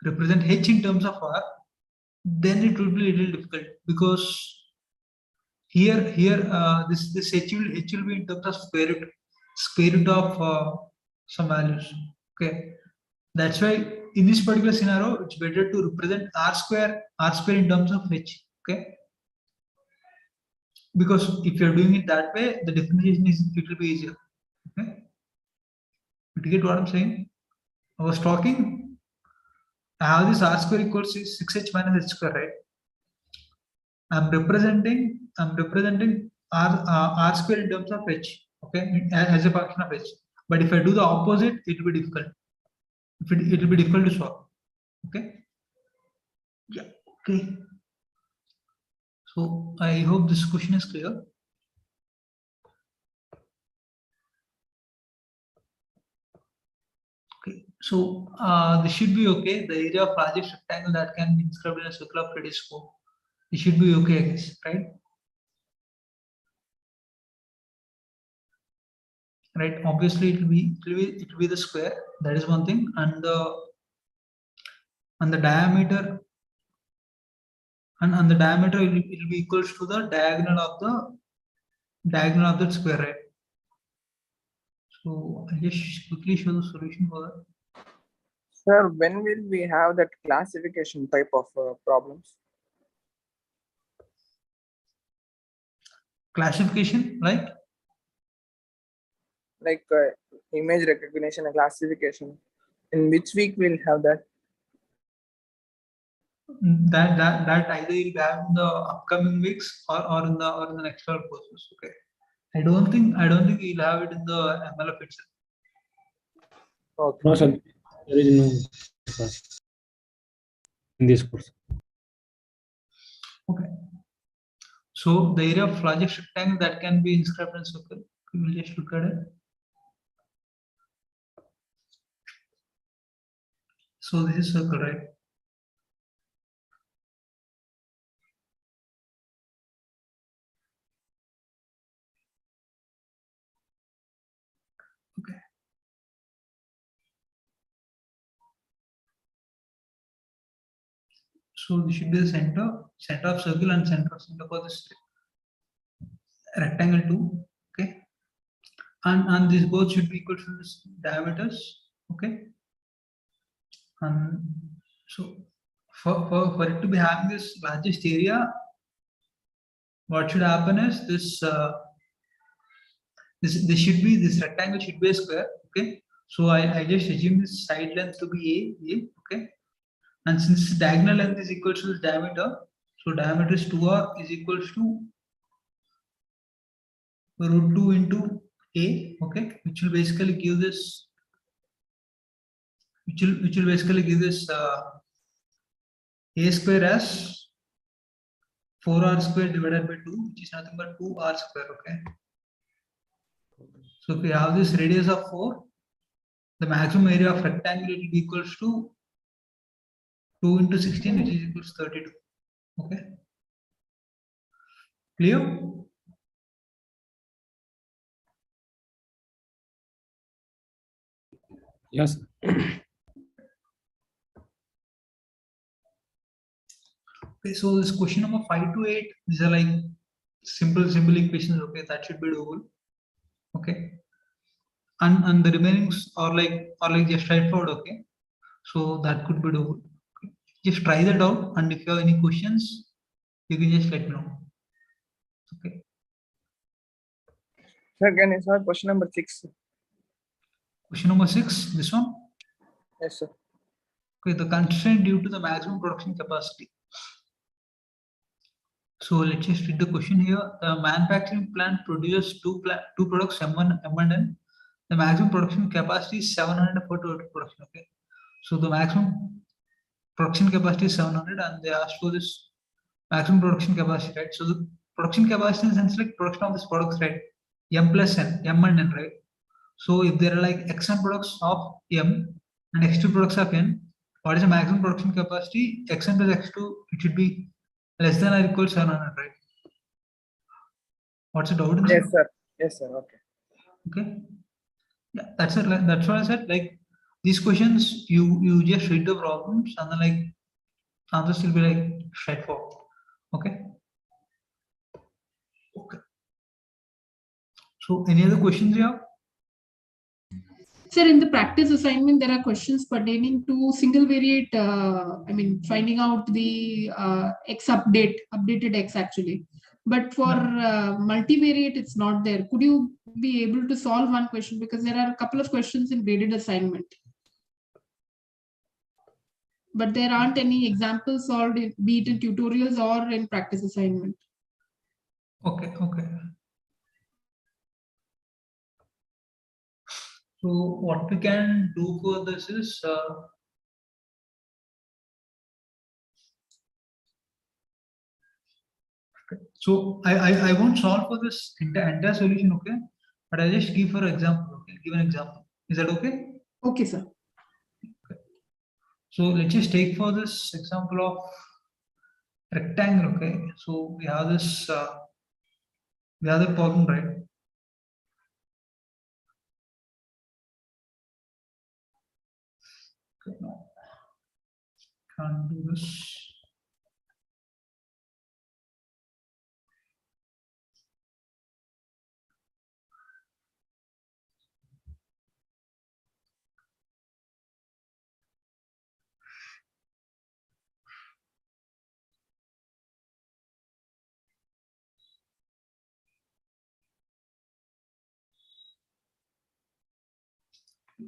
represent h in terms of r, then it will be a little difficult because here this h will be in terms of square root of some values. Okay, that's why in this particular scenario, it's better to represent r square in terms of h. Okay, because if you're doing it that way, the differentiation it will be easier. Okay, you get what I'm saying? I was talking. I have this r square equals 6h minus h square, right? I'm representing r square in terms of h. Okay, as a function of h. But if I do the opposite, it will be difficult. It will be difficult to solve. Okay. Yeah. Okay. So I hope this question is clear. Okay. So this should be okay. The area of largest rectangle that can be inscribed in a circle of radius 4. It should be okay, I guess, right? Right. Obviously, it will be the square. That is one thing, and the diameter. And the diameter will be equals to the diagonal of that square, right? So I'll just quickly show the solution for that. Sir, when will we have that classification type of problems? Classification, like image recognition and classification. In which week we'll have that? that either you'll have in the upcoming weeks or in the next 12 courses. Okay. I don't think you'll have it in the MLF itself. Okay. No, sir. There is no class in this course. Okay. So the area of largest rectangle that can be inscribed in circle. We will just look at it. So this is circle, right? Okay. So this should be the center of circle and center for this rectangle too. Okay. And these both should be equal to this diameters. Okay. And so for it to be having this largest area, what should happen is this this rectangle should be a square. Okay. So I just assume this side length to be a. Okay. And since diagonal length is equal to this diameter, so diameter is 2r is equals to root 2 into a. Okay, which will basically give this a square as 4r square divided by 2, which is nothing but 2r square. Okay, so if we have this radius of 4, the maximum area of rectangle will be equals to 2 into 16, which is equals to 32. Okay, clear? Yes. Okay, so this question number 5 to 8, these are like simple equations. Okay, that should be doable. Okay, and the remainings are like just straightforward. Okay, so that could be doable. Okay. Just try that out, and if you have any questions, you can just let me know. Okay. Sir, can you start question number 6? Question number 6, this one. Yes, sir. Okay, the constraint due to the maximum production capacity. So let's just read the question here. The manufacturing plant produces two products, M1 and N. The maximum production capacity is 700 for total production. Okay, so the maximum production capacity is 700, and they asked for this maximum production capacity, right? So the production capacity in the sense like production of this products, right? M plus N, M and N, right? So if there are like X1 products of M and X2 products of N, what is the maximum production capacity? X1 plus X2, it should be less than or equal to 700, right? What's the doubt in that? Yes, sir. Yes, sir. Okay. Okay. Yeah, that's it. That's what I said. Like these questions, you just read the problems and then like answers will be like straightforward. Okay. Okay. So any other questions you have? Sir, in the practice assignment, there are questions pertaining to single variate, finding out the X updated X actually. But for multivariate, it's not there. Could you be able to solve one question? Because there are a couple of questions in graded assignment. But there aren't any examples solved, be it in tutorials or in practice assignment. Okay. So what we can do for this is so I won't solve for this entire solution, okay? But I just give for example, okay? Give an example. Is that okay? Okay, sir. Okay. So let's just take for this example of rectangle, okay? So we have this we have the problem, right? Okay, no. Can't do this.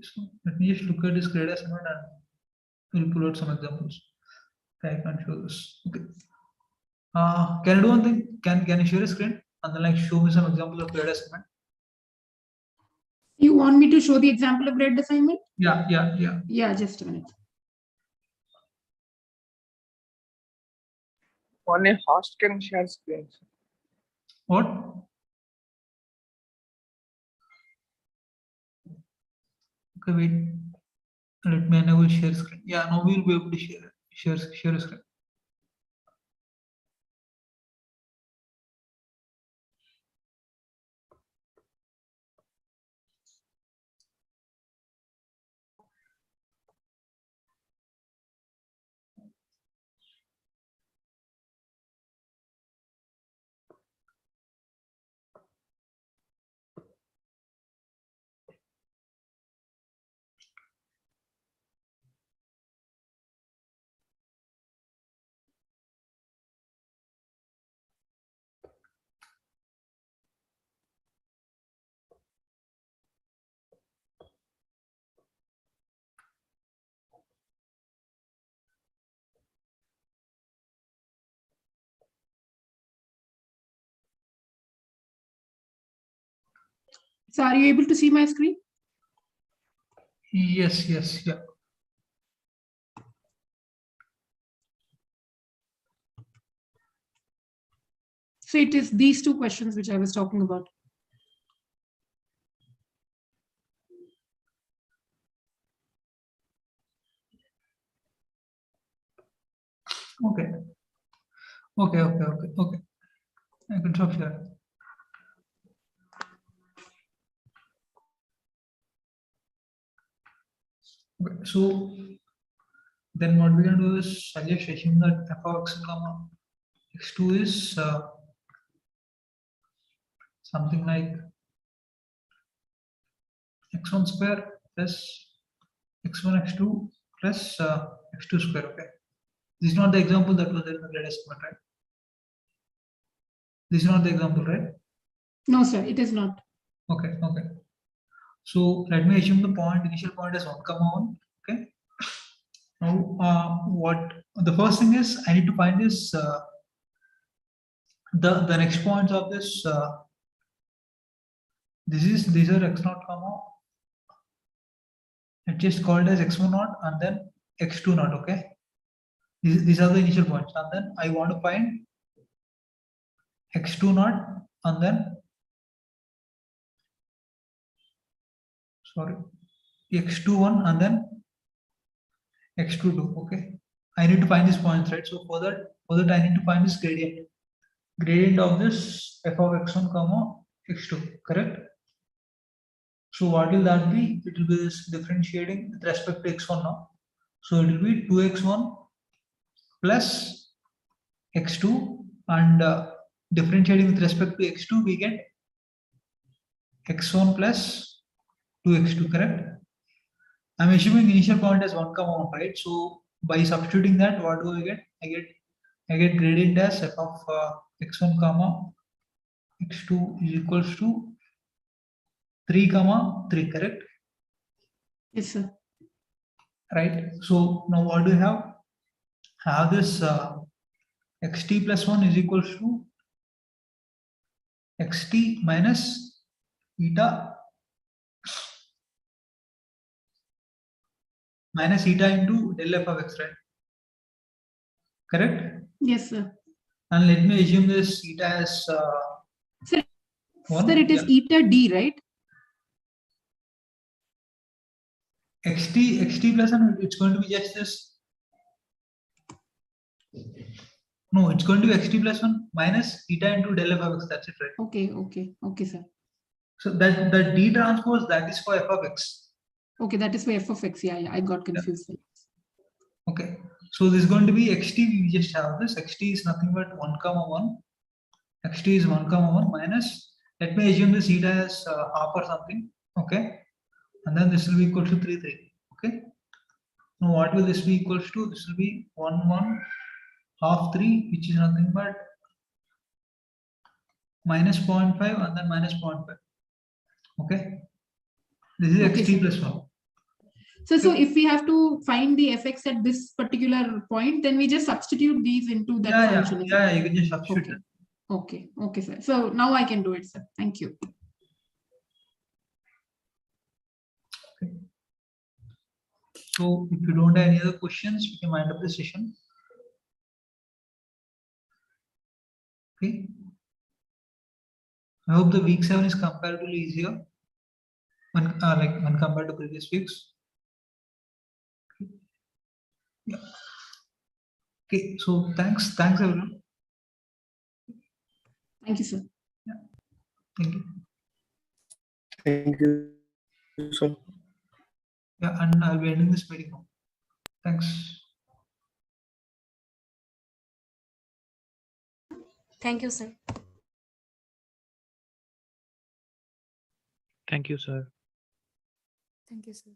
So let me just look at this grade assignment and we'll pull out some examples. Okay, I can't show this. Okay. Can I do one thing? Can you share a screen and then like show me some examples of grade assignment? You want me to show the example of graded assignment? Yeah. Yeah, just a minute. Only host can share screens. What? Okay, wait. Let me enable share screen. Yeah, now we'll be able to share a screen. So are you able to see my screen? Yes, yeah. So it is these two questions which I was talking about. Okay. I can stop here. Okay, so then what we can do is I just assume that f of x comma x2 is something like x1 square plus x1 x2 plus x2 square. Okay, this is not the example that was there in the grade estimate, right? This is not the example, right? No, sir, it is not. Okay. So let me assume the initial point is 1, 1. Okay. Now, what the first thing is, I need to find is the next points of this. These are x0 comma. It's just called as x1 naught and then x2 naught. Okay. These are the initial points, and then I want to find x2 naught and then x21 and then x22. Okay, I need to find these points, right? So for that I need to find this gradient of this f of x1 comma x2, correct? So what will that be? It will be this differentiating with respect to x1 now. So it will be 2x1 plus x2, and differentiating with respect to x2 we get x1 plus 2x2, correct? I'm assuming initial point is 1, 1, right? So by substituting that, what do I get? I get gradient as f of x1 comma x2 is equals to 3, 3, correct? Yes, sir. Right. So now what do you have? I have this xt plus 1 is equals to xt minus eta into del f of x, right? Correct? Yes, sir. And let me assume this eta as Sir, 1. sir, it is eta d, right? xt plus 1, it's going to be just this. No, it's going to be xt plus 1 minus eta into del f of x. That's it, right? Okay, sir. So that the d transpose, that is for f of x. Okay, that is for f of x. Yeah, I got confused. Okay. So this is going to be xt. We just have this. Xt is nothing but 1, 1. Xt is 1, 1 minus. Let me assume this eta as half or something. Okay. And then this will be equal to 3, 3. Okay. Now what will this be equals to? This will be 1, 1 half 3, which is nothing but minus 0.5 and then minus 0.5. Okay. This is Okay, xt sir. plus 1. So if we have to find the fx at this particular point, then we just substitute these into that function. Yeah, you can just substitute it. Okay, sir. So now I can do it, sir. Thank you. Okay. So if you don't have any other questions, we can wind up the session. Okay. I hope the week 7 is comparatively easier when compared to previous weeks. Okay. Yeah. Okay. So thanks everyone. Thank you, sir. Yeah. Thank you. Thank you, sir. Yeah, and I'll be ending this meeting now. Thanks. Thank you, sir. Thank you, sir. Thank you, sir.